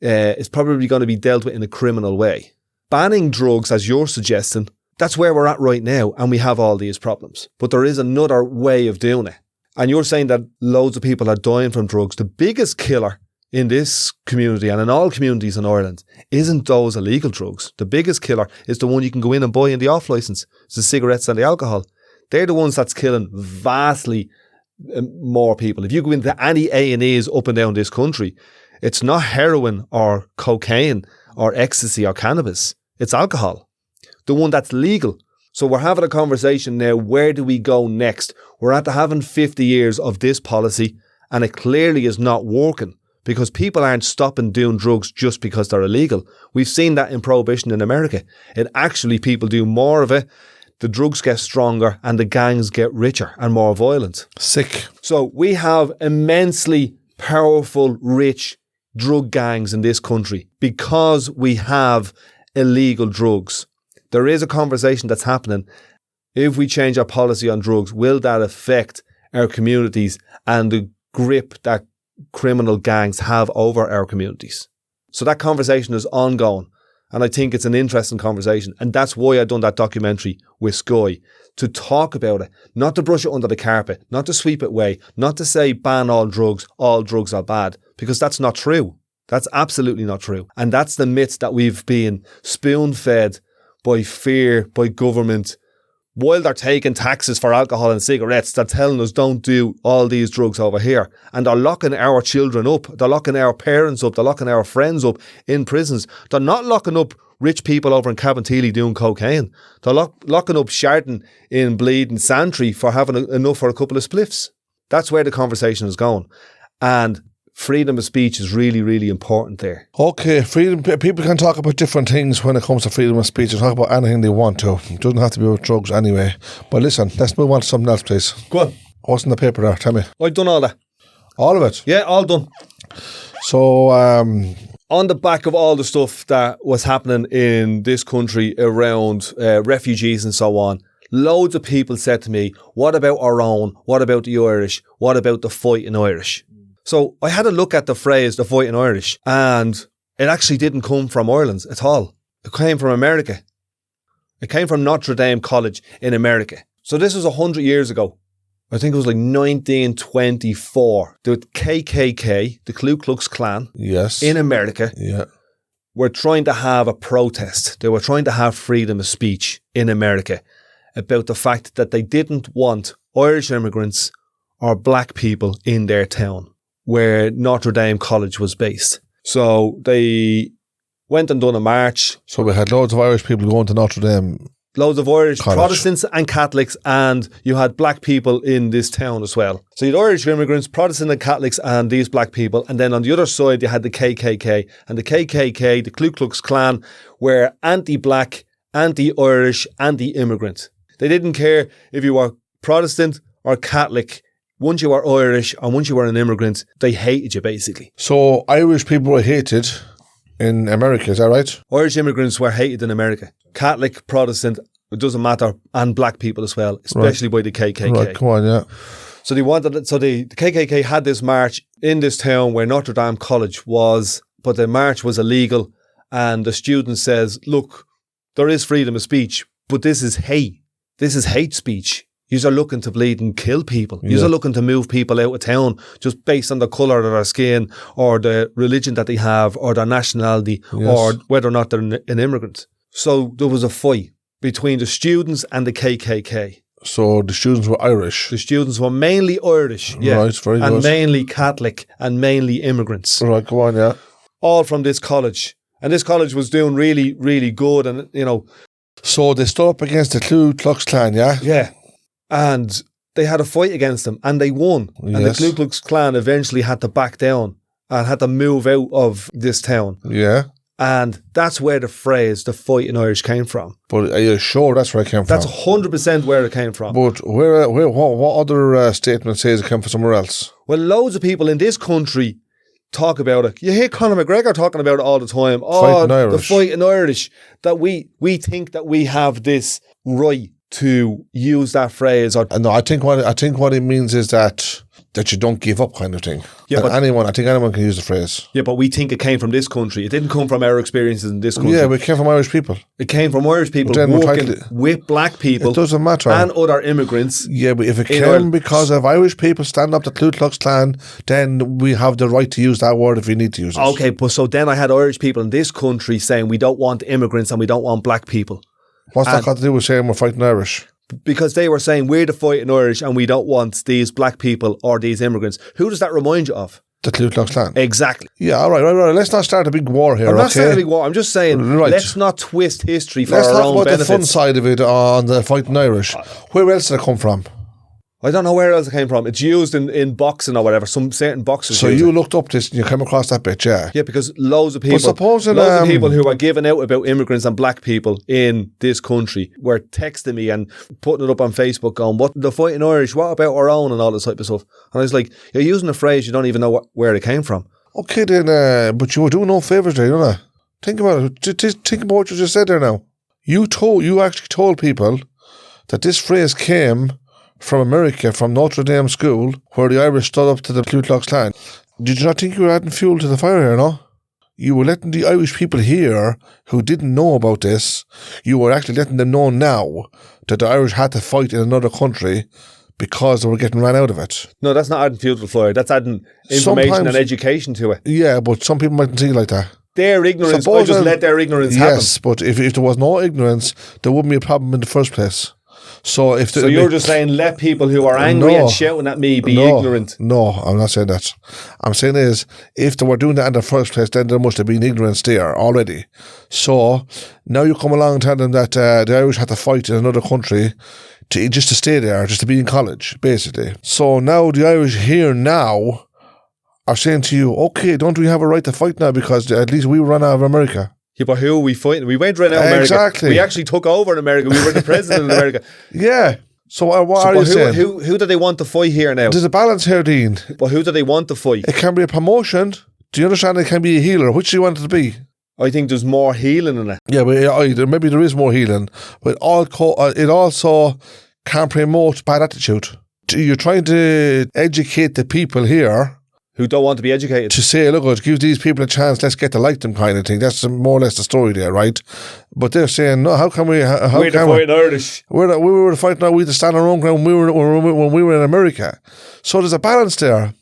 Speaker 2: it's probably going to be dealt with in a criminal way. Banning drugs, as you're suggesting, that's where we're at right now, and we have all these problems. But there is another way of doing it. And you're saying that loads of people are dying from drugs. The biggest killer in this community and in all communities in Ireland isn't those illegal drugs. The biggest killer is the one you can go in and buy in the off licence. It's the cigarettes and the alcohol. They're the ones that's killing vastly more people. If you go into any A&Es up and down this country, it's not heroin or cocaine or ecstasy or cannabis. It's alcohol. The one that's legal. So we're having a conversation now, where do we go next? We're after having 50 years of this policy, and it clearly is not working, because people aren't stopping doing drugs just because they're illegal. We've seen that in Prohibition in America. It actually, people do more of it, the drugs get stronger, and the gangs get richer and more violent.
Speaker 1: Sick.
Speaker 2: So we have immensely powerful, rich drug gangs in this country because we have illegal drugs. There is a conversation that's happening. If we change our policy on drugs, will that affect our communities and the grip that criminal gangs have over our communities? So that conversation is ongoing, and I think it's an interesting conversation. And that's why I've done that documentary with Sky, to talk about it, not to brush it under the carpet, not to sweep it away, not to say ban all drugs are bad, because that's not true. That's absolutely not true. And that's the myth that we've been spoon-fed by fear, by government. While they're taking taxes for alcohol and cigarettes, they're telling us don't do all these drugs over here. And they're locking our children up. They're locking our parents up. They're locking our friends up in prisons. They're not locking up rich people over in Cabinteely doing cocaine. They're locking up Sharton in Bleed and Santry for having enough for a couple of spliffs. That's where the conversation is going. And freedom of speech is really, really important there.
Speaker 1: Okay, freedom. People can talk about different things when it comes to freedom of speech and talk about anything they want to. It doesn't have to be about drugs anyway. But listen, let's move on to something else, please.
Speaker 2: Go on.
Speaker 1: What's in the paper there? Tell me.
Speaker 2: I've done all that.
Speaker 1: All of it?
Speaker 2: Yeah, all done.
Speaker 1: So,
Speaker 2: on the back of all the stuff that was happening in this country around refugees and so on, loads of people said to me, what about our own? What about the Irish? What about the fighting Irish? So I had a look at the phrase, the fighting Irish, and it actually didn't come from Ireland at all. It came from America. It came from Notre Dame College in America. So this was 100 years ago. I think it was like 1924. The KKK, the Ku Klux Klan,
Speaker 1: yes,
Speaker 2: in America, were trying to have a protest. They were trying to have freedom of speech in America about the fact that they didn't want Irish immigrants or black people in their town, where Notre Dame College was based. So they went and done a march.
Speaker 1: So we had loads of Irish people going to Notre Dame
Speaker 2: loads of Irish
Speaker 1: College.
Speaker 2: Protestants and Catholics, and you had black people in this town as well. So you had Irish immigrants, Protestant and Catholics, and these black people. And then on the other side, you had the KKK. And the KKK, the Ku Klux Klan, were anti-black, anti-Irish, anti-immigrant. They didn't care if you were Protestant or Catholic. Once you were Irish and once you were an immigrant, they hated you basically.
Speaker 1: So Irish people were hated in America, is that right?
Speaker 2: Irish immigrants were hated in America. Catholic, Protestant, it doesn't matter, and black people as well, especially by the KKK.
Speaker 1: Right, come on, yeah.
Speaker 2: So they wanted. So the KKK had this march in this town where Notre Dame College was, but the march was illegal, and the student says, "Look, there is freedom of speech, but this is hate. This is hate speech. Yous are looking to bleed and kill people. Yous are looking to move people out of town just based on the colour of their skin or the religion that they have or their nationality or whether or not they're an immigrant." So there was a fight between the students and the KKK.
Speaker 1: So the students were Irish.
Speaker 2: The students were mainly Irish,
Speaker 1: Right, very
Speaker 2: and
Speaker 1: good.
Speaker 2: mainly Catholic and mainly immigrants.
Speaker 1: Right, come on, yeah.
Speaker 2: All from this college. And this college was doing really, really good. And, you know.
Speaker 1: So they stood up against the Ku Klux Klan, yeah?
Speaker 2: Yeah. And they had a fight against them and they won.
Speaker 1: Yes.
Speaker 2: And the Ku Klux Klan eventually had to back down and had to move out of this town.
Speaker 1: Yeah.
Speaker 2: And that's where the phrase, the fighting Irish, came from.
Speaker 1: But are you sure that's where it came from?
Speaker 2: That's 100% where it came from.
Speaker 1: But what other statement says it came from somewhere else?
Speaker 2: Well, loads of people in this country talk about it. You hear Conor McGregor talking about it all the time.
Speaker 1: Fighting Irish.
Speaker 2: The fighting Irish. That we think that we have this right to use that phrase. Or
Speaker 1: No, I think what it means is that you don't give up, kind of thing.
Speaker 2: Yeah, but
Speaker 1: I think anyone can use the phrase.
Speaker 2: Yeah, but we think it came from this country. It didn't come from our experiences in this country.
Speaker 1: Yeah, but it came from Irish people.
Speaker 2: It came from Irish people
Speaker 1: But then we're
Speaker 2: working
Speaker 1: trying to-
Speaker 2: with black people.
Speaker 1: It doesn't matter.
Speaker 2: And other immigrants.
Speaker 1: Yeah, but if it
Speaker 2: in
Speaker 1: came
Speaker 2: Ireland.
Speaker 1: because of Irish people stand up to Ku Klux Klan, then we have the right to use that word if we need to use it.
Speaker 2: Okay, but so then I had Irish people in this country saying we don't want immigrants and we don't want black people.
Speaker 1: What's that got to do with saying we're fighting Irish?
Speaker 2: Because they were saying we're the fighting Irish and we don't want these black people or these immigrants. Who does that remind you of?
Speaker 1: The Ku Klux Klan.
Speaker 2: Exactly.
Speaker 1: Yeah, all right. Let's not start a big war here,
Speaker 2: I'm not
Speaker 1: okay?
Speaker 2: saying a big war. I'm just saying
Speaker 1: Right.
Speaker 2: let's not twist history for
Speaker 1: Let's
Speaker 2: our
Speaker 1: talk
Speaker 2: own
Speaker 1: about
Speaker 2: benefits.
Speaker 1: the fun side of it on the fighting Irish. Where else did it come from?
Speaker 2: I don't know where else it came from. It's used in boxing or whatever. Some certain boxers
Speaker 1: So
Speaker 2: use
Speaker 1: you
Speaker 2: it.
Speaker 1: looked up this and you came across that bit, yeah?
Speaker 2: Yeah, because loads of people,
Speaker 1: supposing,
Speaker 2: loads of people who are giving out about immigrants and black people in this country were texting me and putting it up on Facebook going, what the fighting Irish, what about our own and all this type of stuff. And I was like, you're using a phrase you don't even know where it came from.
Speaker 1: Okay then, but you were doing no favours there, you know? Think about it. Think about what you just said there now. You actually told people that this phrase came from America, from Notre Dame School, where the Irish stood up to the Ku Klux Klan. Did you not think you were adding fuel to the fire here, no? You were letting the Irish people here who didn't know about this, you were actually letting them know now that the Irish had to fight in another country because they were getting ran out of it.
Speaker 2: No, that's not adding fuel to the fire. That's adding information
Speaker 1: Sometimes-
Speaker 2: and education to it.
Speaker 1: Yeah, but some people mightn't see it like that.
Speaker 2: Their ignorance,
Speaker 1: Suppose
Speaker 2: I just
Speaker 1: that-
Speaker 2: let their ignorance happen.
Speaker 1: Yes, but if there was no ignorance, there wouldn't be a problem in the first place. So
Speaker 2: you're just saying let people who are angry
Speaker 1: No.
Speaker 2: and shouting at me be ignorant.
Speaker 1: No, I'm not saying that. I'm saying is, if they were doing that in the first place, then there must have been ignorance there already. So now you come along and tell them that the Irish had to fight in another country just to stay there, just to be in college, basically. So now the Irish here now are saying to you, okay, don't we have a right to fight now because at least we run out of America?
Speaker 2: Yeah, but who are we fighting? We went right out of America.
Speaker 1: Exactly.
Speaker 2: We actually took over in America. We were the president of America.
Speaker 1: Yeah. So what
Speaker 2: So,
Speaker 1: are you
Speaker 2: but
Speaker 1: saying?
Speaker 2: who do they want to fight here now?
Speaker 1: There's a balance here, Dean.
Speaker 2: But who do they want to fight?
Speaker 1: It can be a promotion. Do you understand? It can be a healer. Which do you want it to be?
Speaker 2: I think there's more healing in it.
Speaker 1: Yeah, but maybe there is more healing. But it also can promote bad attitude. You're trying to educate the people here
Speaker 2: Who don't want to be educated.
Speaker 1: to say, look, give these people a chance, let's get to like them kind of thing. That's more or less the story there, right? But they're saying, no, how can we... How
Speaker 2: We're the
Speaker 1: can we?
Speaker 2: fighting Irish.
Speaker 1: We were fighting now, we had to stand our own ground when we were in America. So there's a balance there.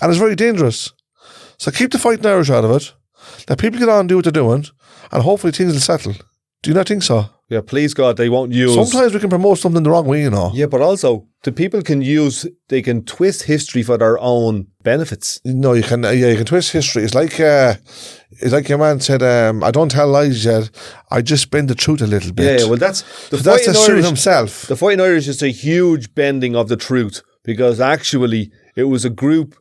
Speaker 1: And it's very dangerous. So keep the fighting Irish out of it. Let people get on and do what they're doing. And hopefully things will settle. Do you not think so?
Speaker 2: Yeah, please God, they won't use...
Speaker 1: Sometimes we can promote something the wrong way, you know.
Speaker 2: Yeah, but also, the people they can twist history for their own benefits.
Speaker 1: No, you can twist history. It's like your man said, I don't tell lies yet, I just bend the truth a little bit.
Speaker 2: Yeah, well, that's the
Speaker 1: suit himself.
Speaker 2: The Fighting Irish is a huge bending of the truth, because actually it was a group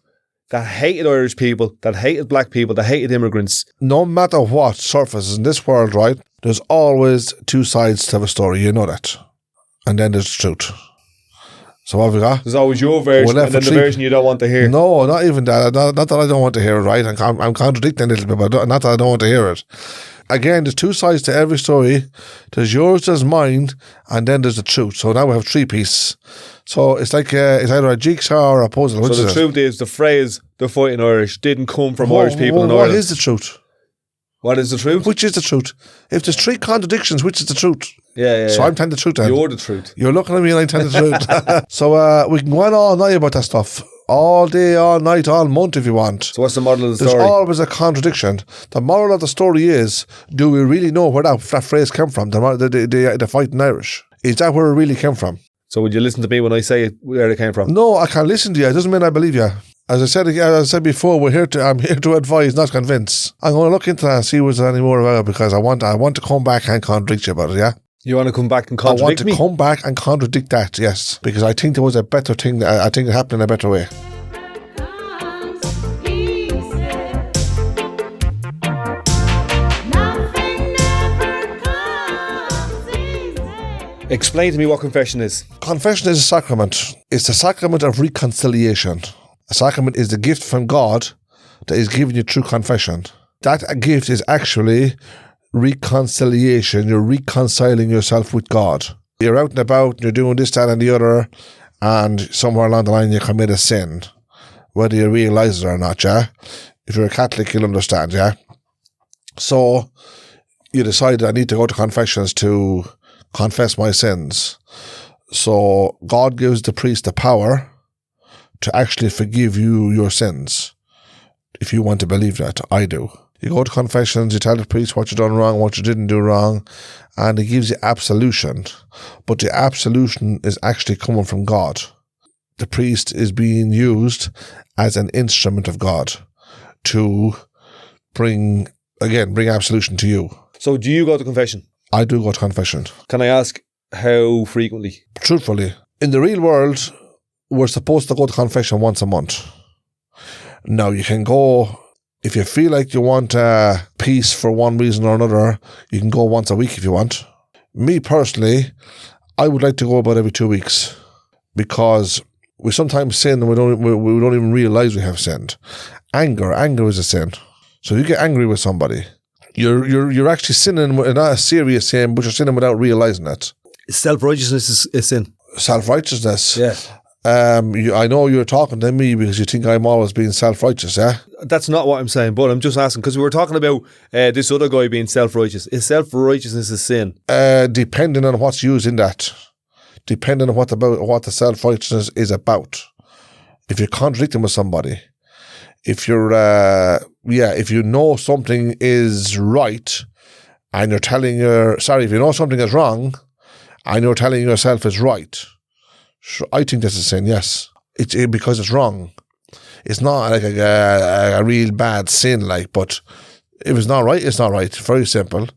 Speaker 2: that hated Irish people, that hated black people, that hated immigrants.
Speaker 1: No matter what surfaces in this world, right, there's always two sides to a story, you know that. And then there's the truth. So what have we got?
Speaker 2: There's always your version and then the version you don't want to hear.
Speaker 1: No, not even that. Not that I don't want to hear it, right? I'm contradicting a little bit, but not that I don't want to hear it. Again, there's two sides to every story. There's yours, there's mine, and then there's the truth. So now we have three pieces. So it's like it's either a jigsaw or a puzzle.
Speaker 2: So the truth is the phrase "the Fighting Irish" didn't come from Irish people in Ireland.
Speaker 1: What is the truth?
Speaker 2: What is the truth?
Speaker 1: Which is the truth? If there's three contradictions, which is the truth?
Speaker 2: Yeah.
Speaker 1: So I'm telling the truth then.
Speaker 2: You're the truth.
Speaker 1: You're looking at me and I'm telling the truth. So we can go on all night about that stuff. All day, all night, all month if you want.
Speaker 2: So what's the moral of the story?
Speaker 1: There's always a contradiction. The moral of the story is, do we really know where that phrase came from? The Fighting Irish. Is that where it really came from?
Speaker 2: So would you listen to me when I say where it came from?
Speaker 1: No, I can't listen to you. It doesn't mean I believe you. As I said before, I'm here to advise, not convince. I'm going to look into that and see what's any more about it, because I want to come back and contradict you about it, yeah?
Speaker 2: You want to come back and contradict me?
Speaker 1: I want to come back and contradict that, yes. Because I think there was a better thing, I think it happened in a better way.
Speaker 2: Explain to me what confession is.
Speaker 1: Confession is a sacrament. It's the sacrament of reconciliation. A sacrament is the gift from God that is given you through confession. That gift is actually reconciliation. You're reconciling yourself with God. You're out and about, and you're doing this, that, and the other, and somewhere along the line you commit a sin, whether you realise it or not, yeah? If you're a Catholic, you'll understand, yeah? So you decide, I need to go to confessions to confess my sins. So God gives the priest the power to actually forgive you your sins. If you want to believe that, I do. You go to confessions, you tell the priest what you done wrong, what you didn't do wrong, and he gives you absolution. But the absolution is actually coming from God. The priest is being used as an instrument of God to bring absolution to you.
Speaker 2: So do you go to confession?
Speaker 1: I do go to confession.
Speaker 2: Can I ask how frequently?
Speaker 1: Truthfully, in the real world, we're supposed to go to confession once a month. Now, you can go, if you feel like you want peace for one reason or another, you can go once a week if you want. Me personally, I would like to go about every 2 weeks, because we sometimes sin and we don't even realise we have sinned. Anger is a sin. So you get angry with somebody, you're actually sinning, not a serious sin, but you're sinning without realising it.
Speaker 2: Self-righteousness is sin.
Speaker 1: Self-righteousness.
Speaker 2: Yeah.
Speaker 1: I know you're talking to me because you think I'm always being self-righteous, yeah?
Speaker 2: That's not what I'm saying, but I'm just asking, because we were talking about this other guy being self-righteous. Is self-righteousness a sin?
Speaker 1: Depending on what's used in that. Depending on what the self-righteousness is about. If you're contradicting with somebody, if you're, if you know something is right, and you're telling if you know something is wrong, and you're telling yourself it's right, I think that's a sin, yes. It's because it's wrong. It's not like a real bad sin, but if it's not right, it's not right. Very simple.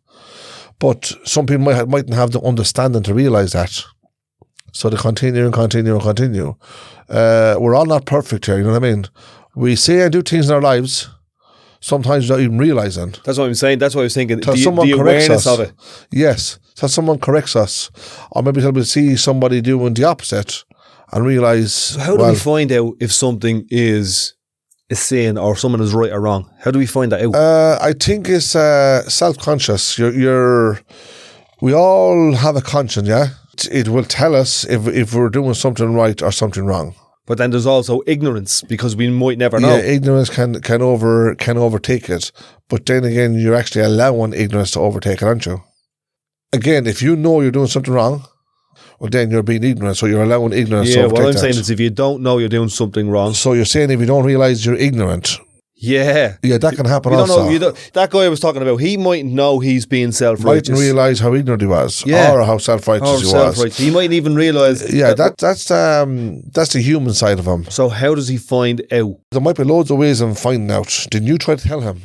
Speaker 1: But some people mightn't have the understanding to realise that. So they continue and continue and continue. We're all not perfect here, you know what I mean? We say and do things in our lives, sometimes without even realising.
Speaker 2: That's what I'm saying. That's what I was thinking.
Speaker 1: The
Speaker 2: awareness of it.
Speaker 1: Yes. So someone corrects us. Or maybe we see somebody doing the opposite and realise...
Speaker 2: So how do we find out if something is a sin or someone is right or wrong? How do we find that out?
Speaker 1: I think it's self-conscious. We all have a conscience, yeah? It will tell us if we're doing something right or something wrong.
Speaker 2: But then there's also ignorance, because we might never know.
Speaker 1: Yeah, ignorance can overtake it. But then again, you're actually allowing ignorance to overtake it, aren't you? Again, if you know you're doing something wrong, well, then you're being ignorant, so you're allowing ignorance to overtake that.
Speaker 2: Yeah, what I'm saying is if you don't know you're doing something wrong...
Speaker 1: So you're saying if you don't realise you're ignorant...
Speaker 2: Yeah.
Speaker 1: Yeah, that can happen
Speaker 2: You don't
Speaker 1: also.
Speaker 2: know. That guy I was talking about, he mightn't know he's being self-righteous.
Speaker 1: Mightn't realise how ignorant he was,
Speaker 2: Yeah.
Speaker 1: or how self-righteous he was.
Speaker 2: He mightn't even realise.
Speaker 1: Yeah, that's the human side of him.
Speaker 2: So how does he find out?
Speaker 1: There might be loads of ways of finding out. Didn't you try to tell him?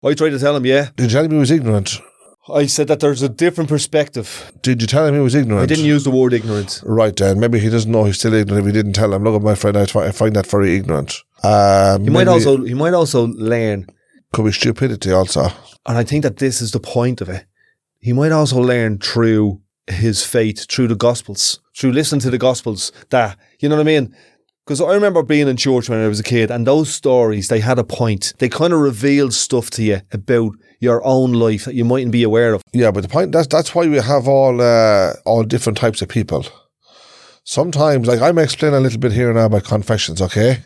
Speaker 2: I tried to tell him, yeah.
Speaker 1: Did you tell him he was ignorant?
Speaker 2: I said that there's a different perspective.
Speaker 1: Did you tell him he was ignorant?
Speaker 2: I didn't use the word ignorant.
Speaker 1: Right then, maybe he doesn't know he's still ignorant if he didn't tell him. Look at my friend, I find that very ignorant.
Speaker 2: He might also learn.
Speaker 1: Could be stupidity also.
Speaker 2: And I think that this is the point of it. He might also learn through his faith, through the Gospels, through listening to the Gospels, that, you know what I mean? Because I remember being in church when I was a kid, and those stories, they had a point. They kind of revealed stuff to you about your own life that you mightn't be aware of.
Speaker 1: Yeah, but the point, that's why we have all different types of people. Sometimes, like I'm explaining a little bit here now about confessions, okay?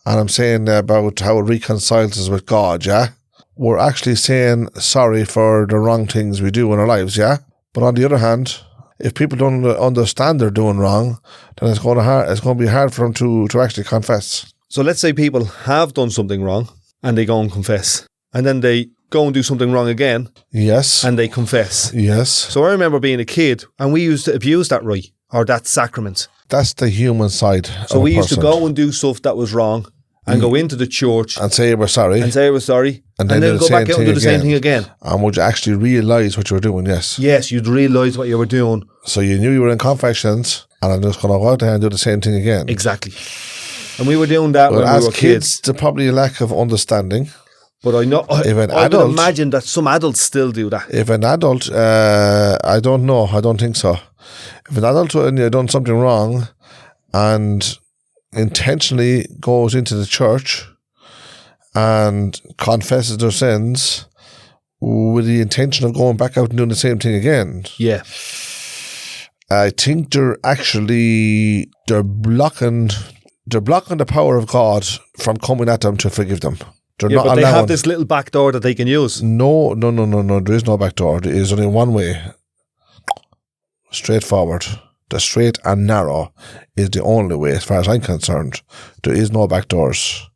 Speaker 1: And I'm saying about how it reconciles us with God, yeah? We're actually saying sorry for the wrong things we do in our lives, yeah? But on the other hand, if people don't understand they're doing wrong, then it's going to be hard for them to actually confess.
Speaker 2: So let's say people have done something wrong and they go and confess. And then they go and do something wrong again.
Speaker 1: Yes.
Speaker 2: And they confess.
Speaker 1: Yes.
Speaker 2: So I remember being a kid and we used to abuse that right, or that sacrament.
Speaker 1: That's the human side.
Speaker 2: So we used to go and do stuff that was wrong and go into the church
Speaker 1: and say we're sorry.
Speaker 2: And then go back out and do the same thing again.
Speaker 1: And would you actually realise what you were doing? Yes.
Speaker 2: Yes, you'd realise what you were doing.
Speaker 1: So you knew you were in confessions, and I'm just going to go out there and do the same thing again.
Speaker 2: Exactly. And we were doing that when we were kids.
Speaker 1: There's probably a lack of understanding.
Speaker 2: But I know, I would imagine that some adults still do that.
Speaker 1: If an adult, I don't know, I don't think so. If an adult has done something wrong and intentionally goes into the church and confesses their sins with the intention of going back out and doing the same thing again.
Speaker 2: Yeah.
Speaker 1: I think they're blocking the power of God from coming at them to forgive them.
Speaker 2: But they have this little back door that they can use.
Speaker 1: No. There is no back door. There is only one way. Straightforward. The straight and narrow is the only way, as far as I'm concerned. There is no back doors.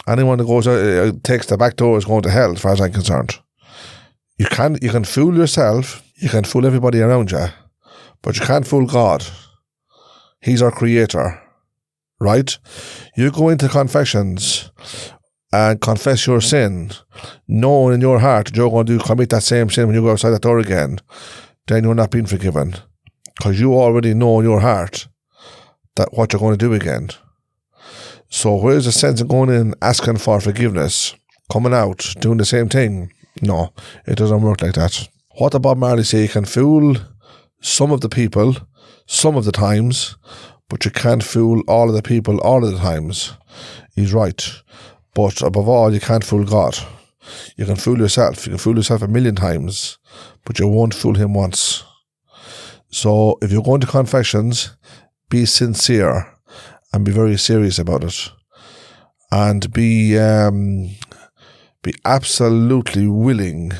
Speaker 1: Anyone that goes out, takes the back door is going to hell, as far as I'm concerned. You can fool yourself. You can fool everybody around you, but you can't fool God. He's our creator, right? You go into confessions and confess your sin, knowing in your heart that you're going to commit that same sin when you go outside that door again, then you're not being forgiven. Because you already know in your heart that what you're going to do again. So where's the sense of going in, asking for forgiveness, coming out, doing the same thing? No, it doesn't work like that. What did Bob Marley say? You can fool some of the people, some of the times, but you can't fool all of the people all of the times. He's right. But above all, you can't fool God. You can fool yourself. You can fool yourself 1,000,000 times, but you won't fool him once. So if you're going to confessions, be sincere and be very serious about it. And be absolutely willing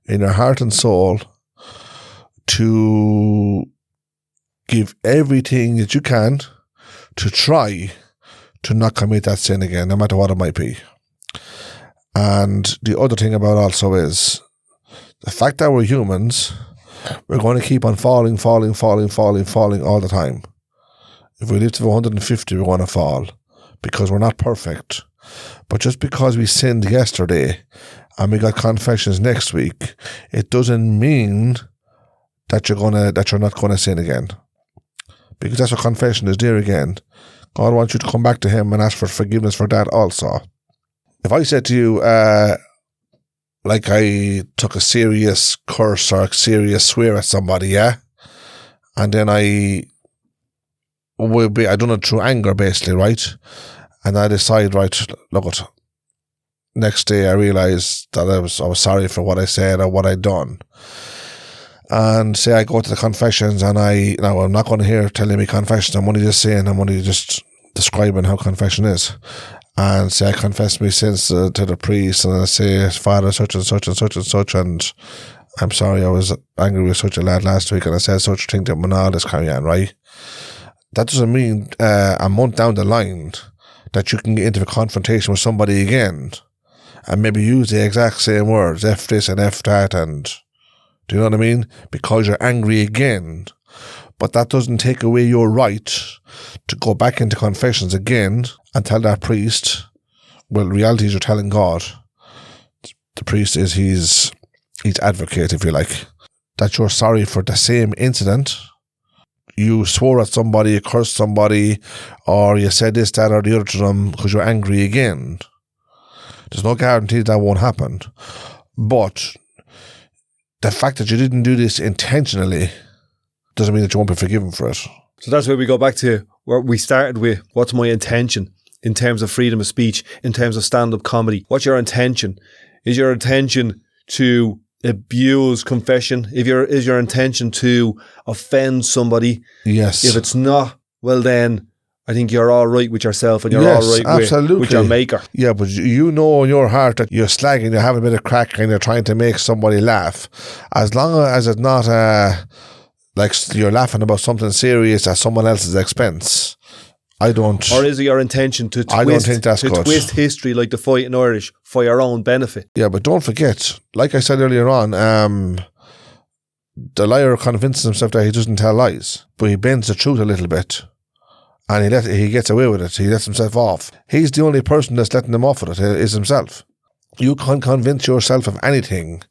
Speaker 1: in your heart and soul to give everything that you can to try to not commit that sin again, no matter what it might be. And the other thing about also is the fact that we're humans, we're going to keep on falling all the time. If we live to 150, we're going to fall because we're not perfect. But just because we sinned yesterday and we got confessions next week, it doesn't mean that you're not going to sin again. Because that's what confession is there again. God wants you to come back to him and ask for forgiveness for that also. If I said to you, like I took a serious curse or a serious swear at somebody, yeah? And then I done it through anger basically, right? And I decide, right, look at next day I realised that I was sorry for what I said or what I'd done. And say I go to the confessions and I'm not going to hear telling me confession, I'm only just describing how confession is. And say I confess my sins to the priest and I say, Father, such and such and such and such, and I'm sorry I was angry with such a lad last week and I said such a thing to him and all this carry on, right? That doesn't mean a month down the line that you can get into a confrontation with somebody again and maybe use the exact same words, F this and F that, and do you know what I mean? Because you're angry again. But that doesn't take away your right to go back into confessions again and tell that priest, well, reality is you're telling God. The priest is his advocate, if you like, that you're sorry for the same incident. You swore at somebody, you cursed somebody, or you said this, that, or the other to them because you're angry again. There's no guarantee that won't happen. But the fact that you didn't do this intentionally doesn't mean that you won't be forgiven for it.
Speaker 2: So that's where we go back to where we started with, what's my intention in terms of freedom of speech, in terms of stand-up comedy? What's your intention? Is your intention to abuse confession? Is your intention to offend somebody?
Speaker 1: Yes.
Speaker 2: If it's not, well then, I think you're all right with yourself and you're
Speaker 1: yes,
Speaker 2: all right with your maker.
Speaker 1: Yeah, but you know in your heart that you're slagging, you're having a bit of crack and you're trying to make somebody laugh. As long as it's not like you're laughing about something serious at someone else's expense, I don't.
Speaker 2: Or is it your intention to twist,
Speaker 1: I don't think that's good.
Speaker 2: Twist history like the Fighting Irish for your own benefit?
Speaker 1: Yeah, but don't forget, like I said earlier on, the liar convinces himself that he doesn't tell lies, but he bends the truth a little bit. And he gets away with it. He lets himself off. He's the only person that's letting him off with it, is himself. You can convince yourself of anything.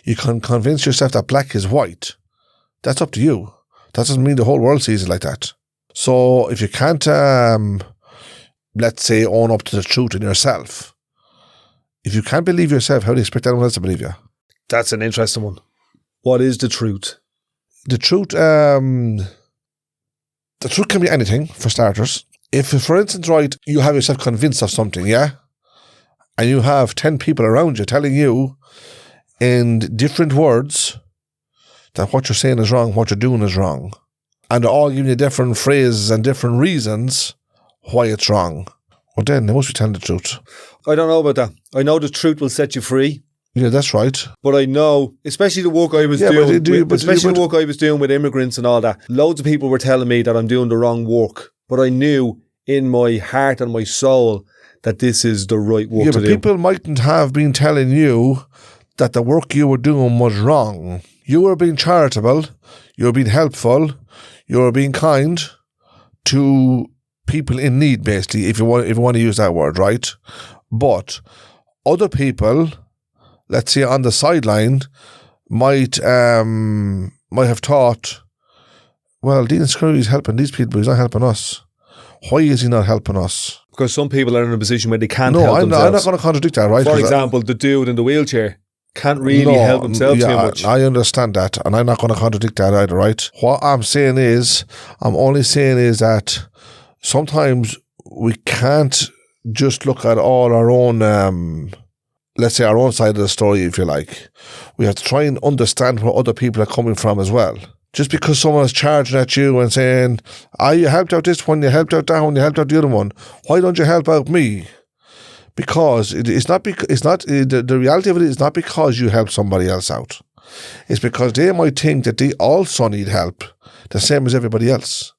Speaker 1: You can convince yourself that black is white. That's up to you. That doesn't mean the whole world sees it like that. So if you can't, let's say, own up to the truth in yourself, if you can't believe yourself, how do you expect anyone else to believe you?
Speaker 2: That's an interesting one. What is the truth?
Speaker 1: The truth can be anything, for starters. If, for instance, right, you have yourself convinced of something, yeah? And you have 10 people around you telling you in different words that what you're saying is wrong, what you're doing is wrong. And they're all giving you different phrases and different reasons why it's wrong. Well, then they must be telling the truth.
Speaker 2: I don't know about that. I know the truth will set you free.
Speaker 1: Yeah, that's right.
Speaker 2: But I know, especially the work I was the work I was doing with immigrants and all that, loads of people were telling me that I'm doing the wrong work. But I knew in my heart and my soul that this is the right work to do.
Speaker 1: Yeah, but people mightn't have been telling you that the work you were doing was wrong. You were being charitable, you were being helpful, you were being kind to people in need, basically, if you want to use that word, right? But other people, let's say on the sideline, might have thought, well, Dean Scurry's helping these people, but he's not helping us. Why is he not helping us?
Speaker 2: Because some people are in a position where they can't help themselves.
Speaker 1: I'm not going to contradict that, right?
Speaker 2: For example, the dude in the wheelchair can't really help himself too much.
Speaker 1: I understand that, and I'm not going to contradict that either, right? What I'm only saying is that sometimes we can't just look at all our own, let's say our own side of the story, if you like. We have to try and understand where other people are coming from as well. Just because someone is charging at you and saying, you helped out this one, you helped out that one, you helped out the other one, why don't you help out me? Because the reality of it is not because you help somebody else out. It's because they might think that they also need help, the same as everybody else.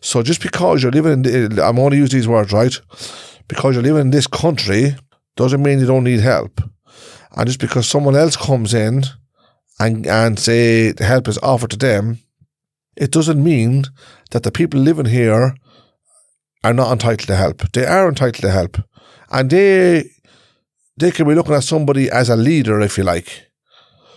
Speaker 1: So just because you're living I'm going to use these words, right? Because you're living in this country doesn't mean you don't need help. And just because someone else comes in and say the help is offered to them, it doesn't mean that the people living here are not entitled to help. They are entitled to help. And they can be looking at somebody as a leader, if you like.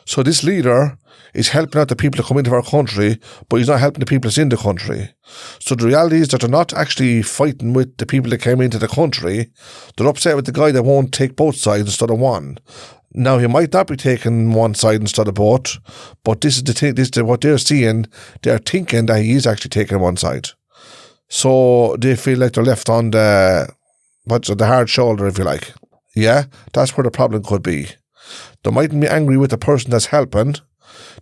Speaker 1: So this leader is helping out the people that come into our country, but he's not helping the people that's in the country. So the reality is that they're not actually fighting with the people that came into the country. They're upset with the guy that won't take both sides instead of one. Now, he might not be taking one side instead of both, but this is the thing. This is what they're seeing. They're thinking that he is actually taking one side. So they feel like they're left on the hard shoulder, if you like. Yeah, that's where the problem could be. They mightn't be angry with the person that's helping.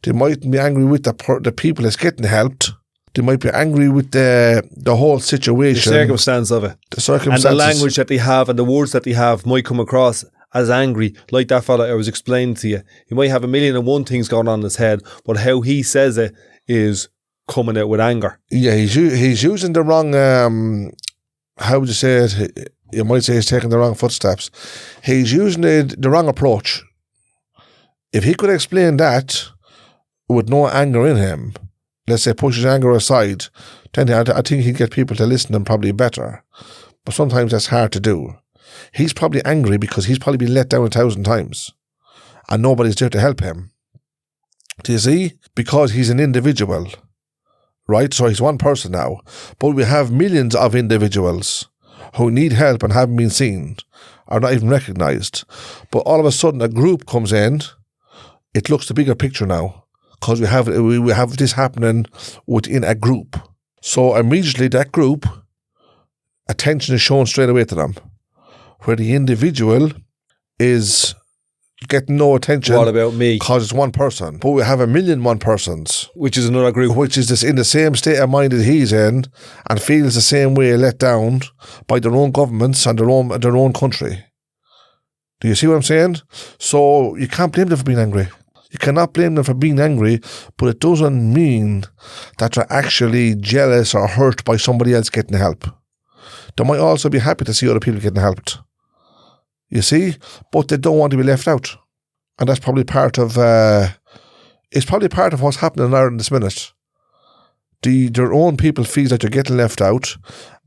Speaker 1: They mightn't be angry with the people that's getting helped. They might be angry with the whole situation.
Speaker 2: The circumstance of it.
Speaker 1: The circumstances.
Speaker 2: And the language that they have and the words that they have might come across as angry, like that fella I was explaining to you. He might have 1,001 things going on in his head, but how he says it is coming out with anger.
Speaker 1: Yeah, he's using the wrong, how would you say it? You might say he's taking the wrong footsteps. He's using the wrong approach. If he could explain that with no anger in him, let's say push his anger aside, then I think he'd get people to listen to him probably better. But sometimes that's hard to do. He's probably angry because he's probably been let down 1,000 times and nobody's there to help him. Do you see? Because he's an individual, right? So he's one person now. But we have millions of individuals who need help and haven't been seen, are not even recognised. But all of a sudden a group comes in, it looks the bigger picture now because we have this happening within a group. So immediately that group, attention is shown straight away to them, where the individual is getting no attention.
Speaker 2: What about me?
Speaker 1: Because it's one person. But we have 1,000,001 persons.
Speaker 2: Which is another group.
Speaker 1: Which is just in the same state of mind that he's in and feels the same way let down by their own governments and their own country. Do you see what I'm saying? So you can't blame them for being angry. You cannot blame them for being angry, but it doesn't mean that they're actually jealous or hurt by somebody else getting help. They might also be happy to see other people getting helped. You see? But they don't want to be left out. And that's probably part of what's happening in Ireland this minute. Their own people feel that they're getting left out,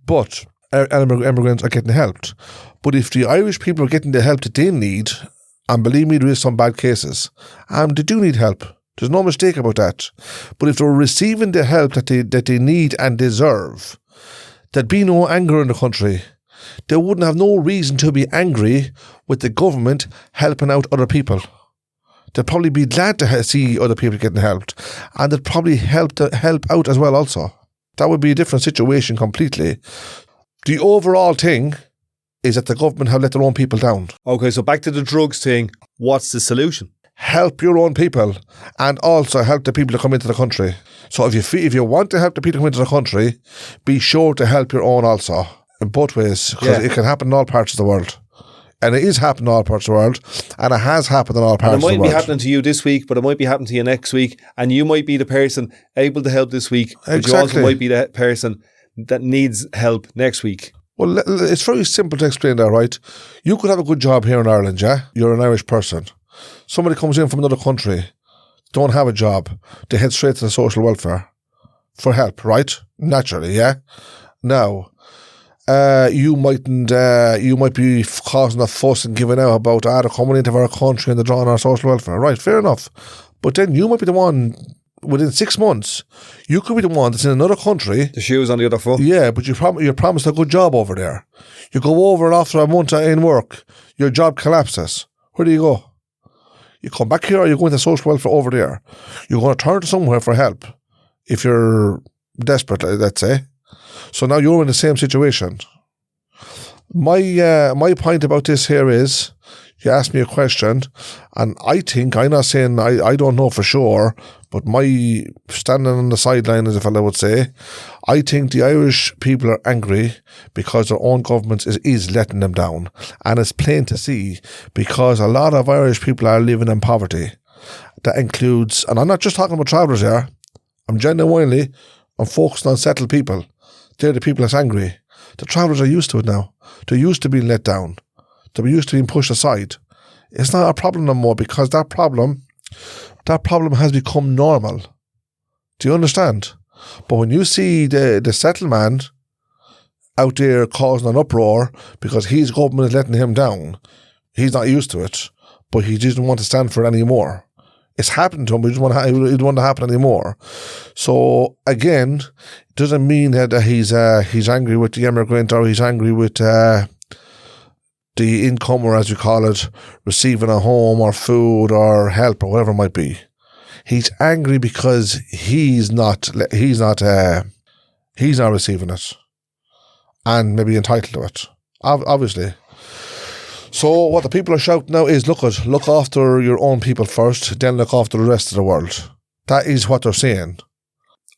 Speaker 1: but immigrants are getting helped. But if the Irish people are getting the help that they need, and believe me, there is some bad cases, they do need help. There's no mistake about that. But if they're receiving the help that they need and deserve, there'd be no anger in the country. They wouldn't have no reason to be angry with the government helping out other people. They'd probably be glad to see other people getting helped, and they'd probably help out as well also. That would be a different situation completely. The overall thing is that the government have let their own people down.
Speaker 2: Okay, so back to the drugs thing. What's the solution?
Speaker 1: Help your own people and also help the people that come into the country. So if you want to help the people that come into the country, be sure to help your own also. In both ways, because it can happen in all parts of the world. And it is happening in all parts of the world, and it has happened in all parts of the world.
Speaker 2: It might be happening to you this week, but it might be happening to you next week, and you might be the person able to help this week, but you also might be the person that needs help next week.
Speaker 1: Well, it's very simple to explain that, right? You could have a good job here in Ireland, yeah? You're an Irish person. Somebody comes in from another country, don't have a job, they head straight to the social welfare for help, right? Naturally, yeah? Now, you might be causing a fuss and giving out about they're coming into our country and they're drawing our social welfare. Right, fair enough. But then you might be the one, within 6 months, you could be the one that's in another country.
Speaker 2: The shoe's on the other foot.
Speaker 1: Yeah, but you're promised a good job over there. You go over and after a month in work, your job collapses. Where do you go? You come back here or you go into social welfare over there. You're going to turn to somewhere for help if you're desperate, let's say. So now you're in the same situation. My point about this here is, you asked me a question, and I'm not saying I don't know for sure, but my standing on the sideline, as a fellow would say, I think the Irish people are angry because their own government is letting them down. And it's plain to see, because a lot of Irish people are living in poverty. That includes, and I'm not just talking about travellers here, I'm focusing on settled people. They're the people that's angry. The travellers are used to it now. They're used to being let down. They're used to being pushed aside. It's not a problem no more because that problem has become normal. Do you understand? But when you see the settlement out there causing an uproar because his government is letting him down, he's not used to it, but he doesn't want to stand for it anymore. It's happened to him, but he doesn't want to happen anymore. So again, it doesn't mean that he's angry with the immigrant or he's angry with the incomer, as you call it, receiving a home or food or help or whatever it might be. He's angry because he's not receiving it and maybe entitled to it, obviously. So what the people are shouting now is, look after your own people first, then look after the rest of the world. That is what they're saying.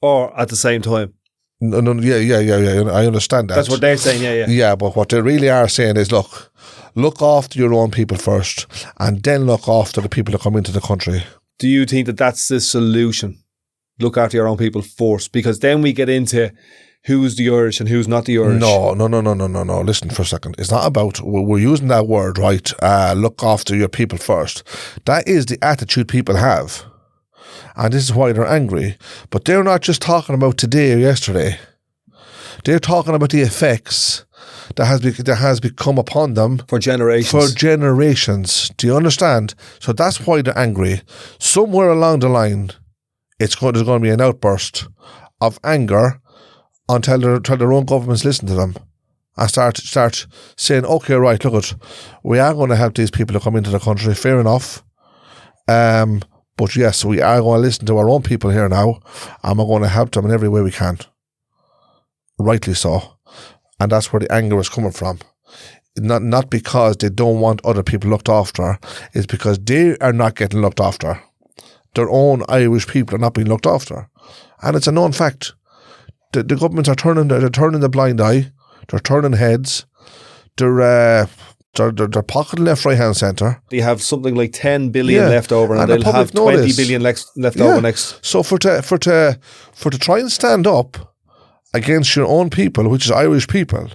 Speaker 2: Or at the same time.
Speaker 1: No, yeah. I understand that.
Speaker 2: That's what they're saying, yeah.
Speaker 1: Yeah, but what they really are saying is, look after your own people first, and then look after the people that come into the country.
Speaker 2: Do you think that that's the solution? Look after your own people first, because then we get into who's the Irish and who's not the Irish.
Speaker 1: No. Listen for a second. It's not about, we're using that word, right? Look after your people first. That is the attitude people have. And this is why they're angry. But they're not just talking about today or yesterday. They're talking about the effects that has become upon them
Speaker 2: For generations.
Speaker 1: for generations. Do you understand? So that's why they're angry. Somewhere along the line, there's going to be an outburst of anger until their own governments listen to them and start saying, okay, right, look at, we are going to help these people to come into the country. Fair enough. But yes, we are going to listen to our own people here now, and we're going to help them in every way we can. Rightly so. And that's where the anger is coming from. Not because they don't want other people looked after, it's because they are not getting looked after. Their own Irish people are not being looked after. And it's a known fact. The governments are turning the blind eye, they're turning heads, they're pocketing left, right, hand, centre.
Speaker 2: They have something like 10 billion left over, and they'll have 20 billion left over next.
Speaker 1: So for to try and stand up against your own people, which is Irish people,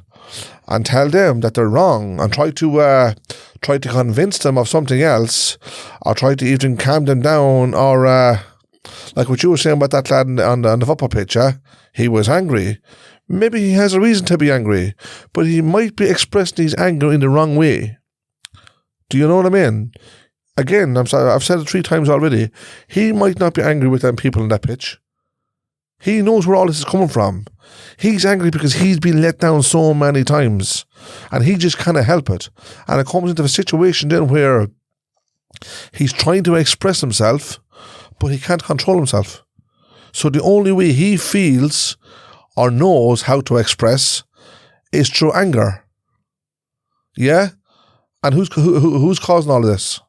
Speaker 1: and tell them that they're wrong, and try to convince them of something else, or try to even calm them down, or like what you were saying about that lad on the football pitch, he was angry. Maybe he has a reason to be angry, but he might be expressing his anger in the wrong way. Do you know what I mean? Again, I've said it 3 times already. He might not be angry with them people on that pitch. He knows where all this is coming from. He's angry because he's been let down so many times, and he just can't help it. And it comes into a situation then where he's trying to express himself, but he can't control himself. So the only way he feels or knows how to express is through anger. Yeah? And who's causing all of this?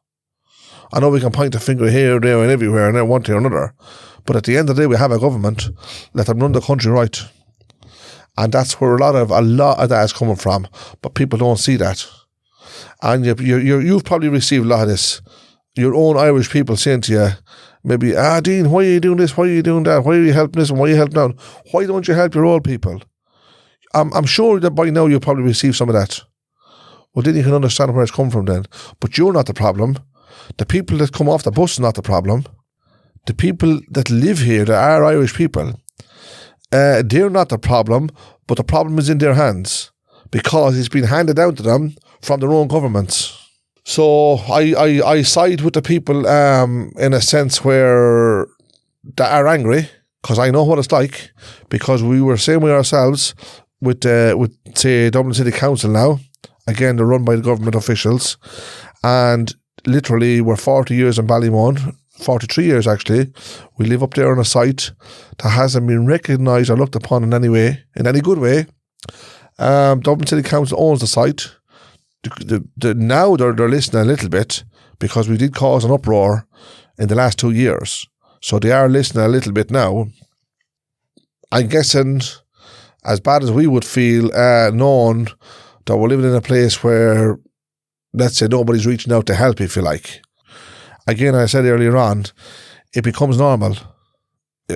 Speaker 1: I know we can point a finger here, there, and everywhere, and one thing or another. But at the end of the day, we have a government. Let them run the country right. And that's where a lot of that is coming from. But people don't see that. And you've probably received a lot of this. Your own Irish people saying to you, maybe, Dean, why are you doing this? Why are you doing that? Why are you helping this? And why are you helping that? Why don't you help your old people? I'm sure that by now you'll probably receive some of that. Well, then you can understand where it's come from then. But you're not the problem. The people that come off the bus are not the problem. The people that live here, that are Irish people, they're not the problem, but the problem is in their hands because it's been handed down to them from their own governments. So I side with the people in a sense where they are angry, because I know what it's like, because we were same way ourselves with say Dublin City Council now. Again, they're run by the government officials, and literally we're 40 years in Ballymun, 43 years actually. We live up there on a site that hasn't been recognised or looked upon in any way, in any good way. Dublin City Council owns the site. Now they're listening a little bit, because we did cause an uproar in the last 2 years. So they are listening a little bit now. I'm guessing, as bad as we would feel, knowing that we're living in a place where, let's say, nobody's reaching out to help, if you like. Again, I said earlier on, it becomes normal.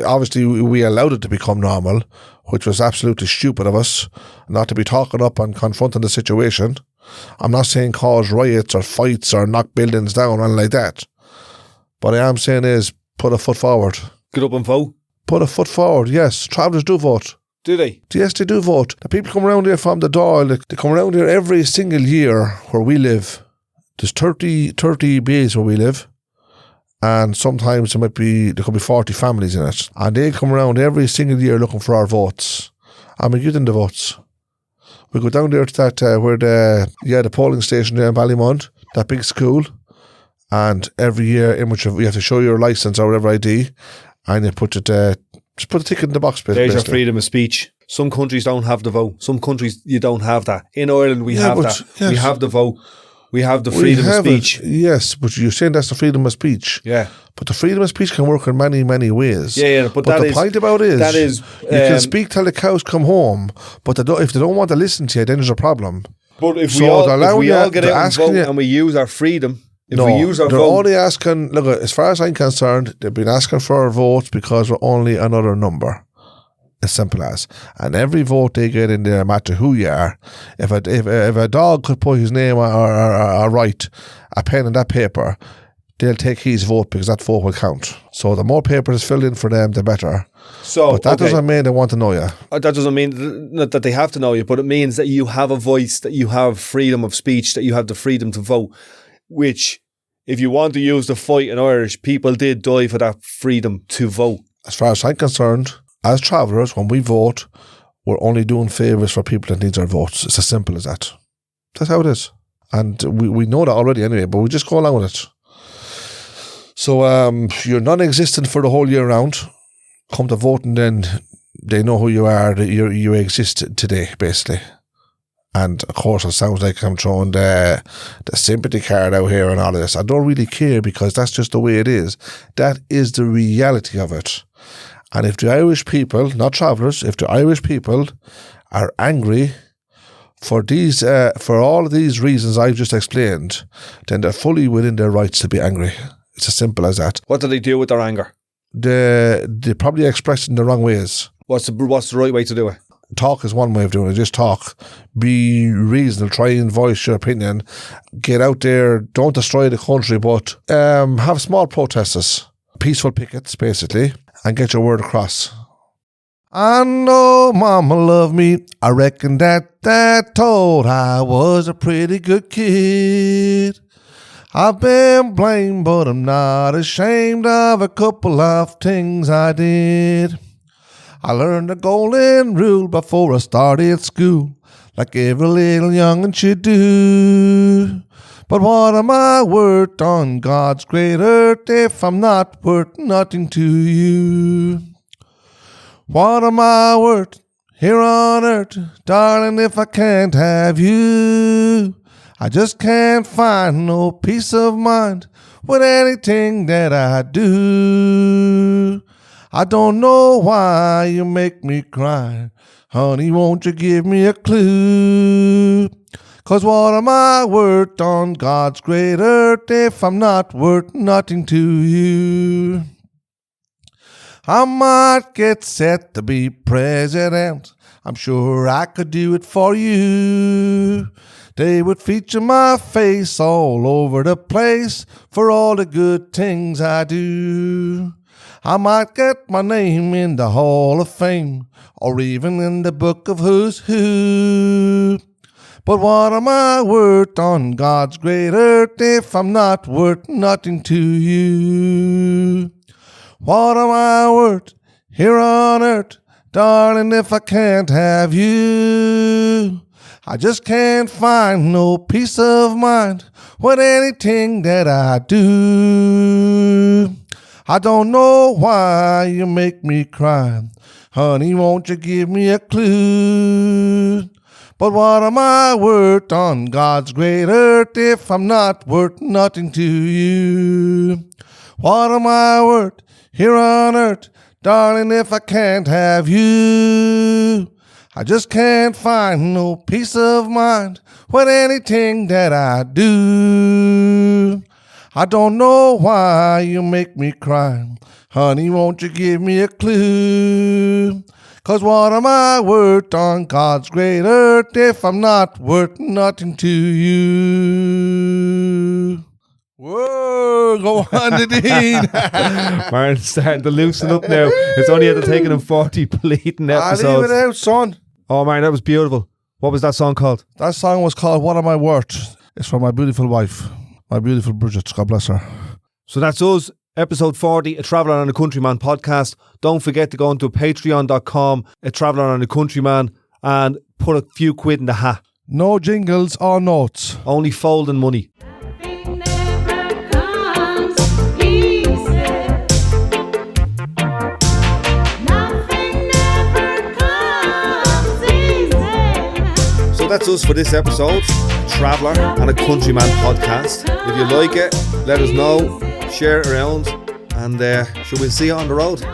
Speaker 1: Obviously, we allowed it to become normal, which was absolutely stupid of us, not to be talking up and confronting the situation. I'm not saying cause riots or fights or knock buildings down or anything like that. But I am saying is, put a foot forward.
Speaker 2: Get up and vote.
Speaker 1: Put a foot forward, yes. Travellers do vote.
Speaker 2: Do they?
Speaker 1: Yes, they do vote. The people come around here from the Dáil. They come around here every single year where we live. There's 30 bays where we live. And sometimes there could be 40 families in it. And they come around every single year looking for our votes. And we give them the votes. We go down there to that, where the polling station there in Ballymun, that big school. And every year in which you have to show your licence or whatever ID. And you put it, just put a ticket in the box.
Speaker 2: There's your freedom of speech. Some countries don't have the vote. Some countries, you don't have that. In Ireland, we have that. Yes. We have the vote. We have the freedom of speech.
Speaker 1: Yes, but you're saying that's the freedom of speech.
Speaker 2: Yeah.
Speaker 1: But the freedom of speech can work in many, many ways.
Speaker 2: Yeah, but
Speaker 1: the point about it is you can speak till the cows come home, but if they don't want to listen to you, then there's a problem.
Speaker 2: But if we all get out and vote and we use our freedom, they're
Speaker 1: only asking, look, as far as I'm concerned, they've been asking for our votes because we're only another number. As simple as. And every vote they get in there, no matter who you are, if a dog could put his name or write a pen in that paper, they'll take his vote because that vote will count. So the more papers filled in for them, the better.
Speaker 2: So,
Speaker 1: but that doesn't mean they want to know you.
Speaker 2: That doesn't mean not that they have to know you, but it means that you have a voice, that you have freedom of speech, that you have the freedom to vote, which, if you want to use the fight in Irish, people did die for that freedom to vote.
Speaker 1: As far as I'm concerned, as travellers, when we vote, we're only doing favours for people that need our votes. It's as simple as that. That's how it is. And we know that already anyway, but we just go along with it. So you're non-existent for the whole year round. Come to voting, then they know who you are, that you exist today, basically. And of course, it sounds like I'm throwing the sympathy card out here and all of this. I don't really care because that's just the way it is. That is the reality of it. And if the Irish people, not travellers, if the Irish people are angry for all of these reasons I've just explained, then they're fully within their rights to be angry. It's as simple as that.
Speaker 2: What do they do with their anger?
Speaker 1: They probably express it in the wrong ways.
Speaker 2: What's the right way to do it?
Speaker 1: Talk is one way of doing it. Just talk. Be reasonable. Try and voice your opinion. Get out there. Don't destroy the country, but have small protests. Peaceful pickets, basically. And get your word across. I know mama loved me. I reckon that told I was a pretty good kid. I've been blamed, but I'm not ashamed of a couple of things I did. I learned the golden rule before I started school, like every little young'un should do. But what am I worth on God's great earth if I'm not worth nothing to you? What am I worth here on earth, darling, if I can't have you? I just can't find no peace of mind with anything that I do. I don't know why you make me cry. Honey, won't you give me a clue? 'Cause what am I worth on God's great earth if I'm not worth nothing to you? I might get set to be president. I'm sure I could do it for you. They would feature my face all over the place for all the good things I do. I might get my name in the Hall of Fame or even in the Book of Who's Who. But what am I worth on God's great earth if I'm not worth nothing to you? What am I worth here on earth, darling, if I can't have you? I just can't find no peace of mind with anything that I do. I don't know why you make me cry. Honey, won't you give me a clue? But what am I worth on God's great earth if I'm not worth nothing to you? What am I worth here on earth, darling, if I can't have you? I just can't find no peace of mind with anything that I do. I don't know why you make me cry. Honey, won't you give me a clue? 'Cause what am I worth on God's great earth if I'm not worth nothing to you? Whoa, go on, Nadine.
Speaker 2: Martin's starting to loosen up now. It's only after taking him 40 bleeding episodes.
Speaker 1: I'll leave it out, son.
Speaker 2: Oh, Martin, that was beautiful. What was that song called?
Speaker 1: That song was called What Am I Worth? It's for my beautiful wife, my beautiful Bridget. God bless her.
Speaker 2: So that's us. Episode 40, A Traveller and a Countryman podcast. Don't forget to go onto patreon.com, A Traveller and a Countryman, and put a few quid in the hat.
Speaker 1: No jingles or notes.
Speaker 2: Only folding money. So that's us for this episode, A Traveller and a Countryman podcast. If you like it, let us know, share it around, and we'll see you on the road.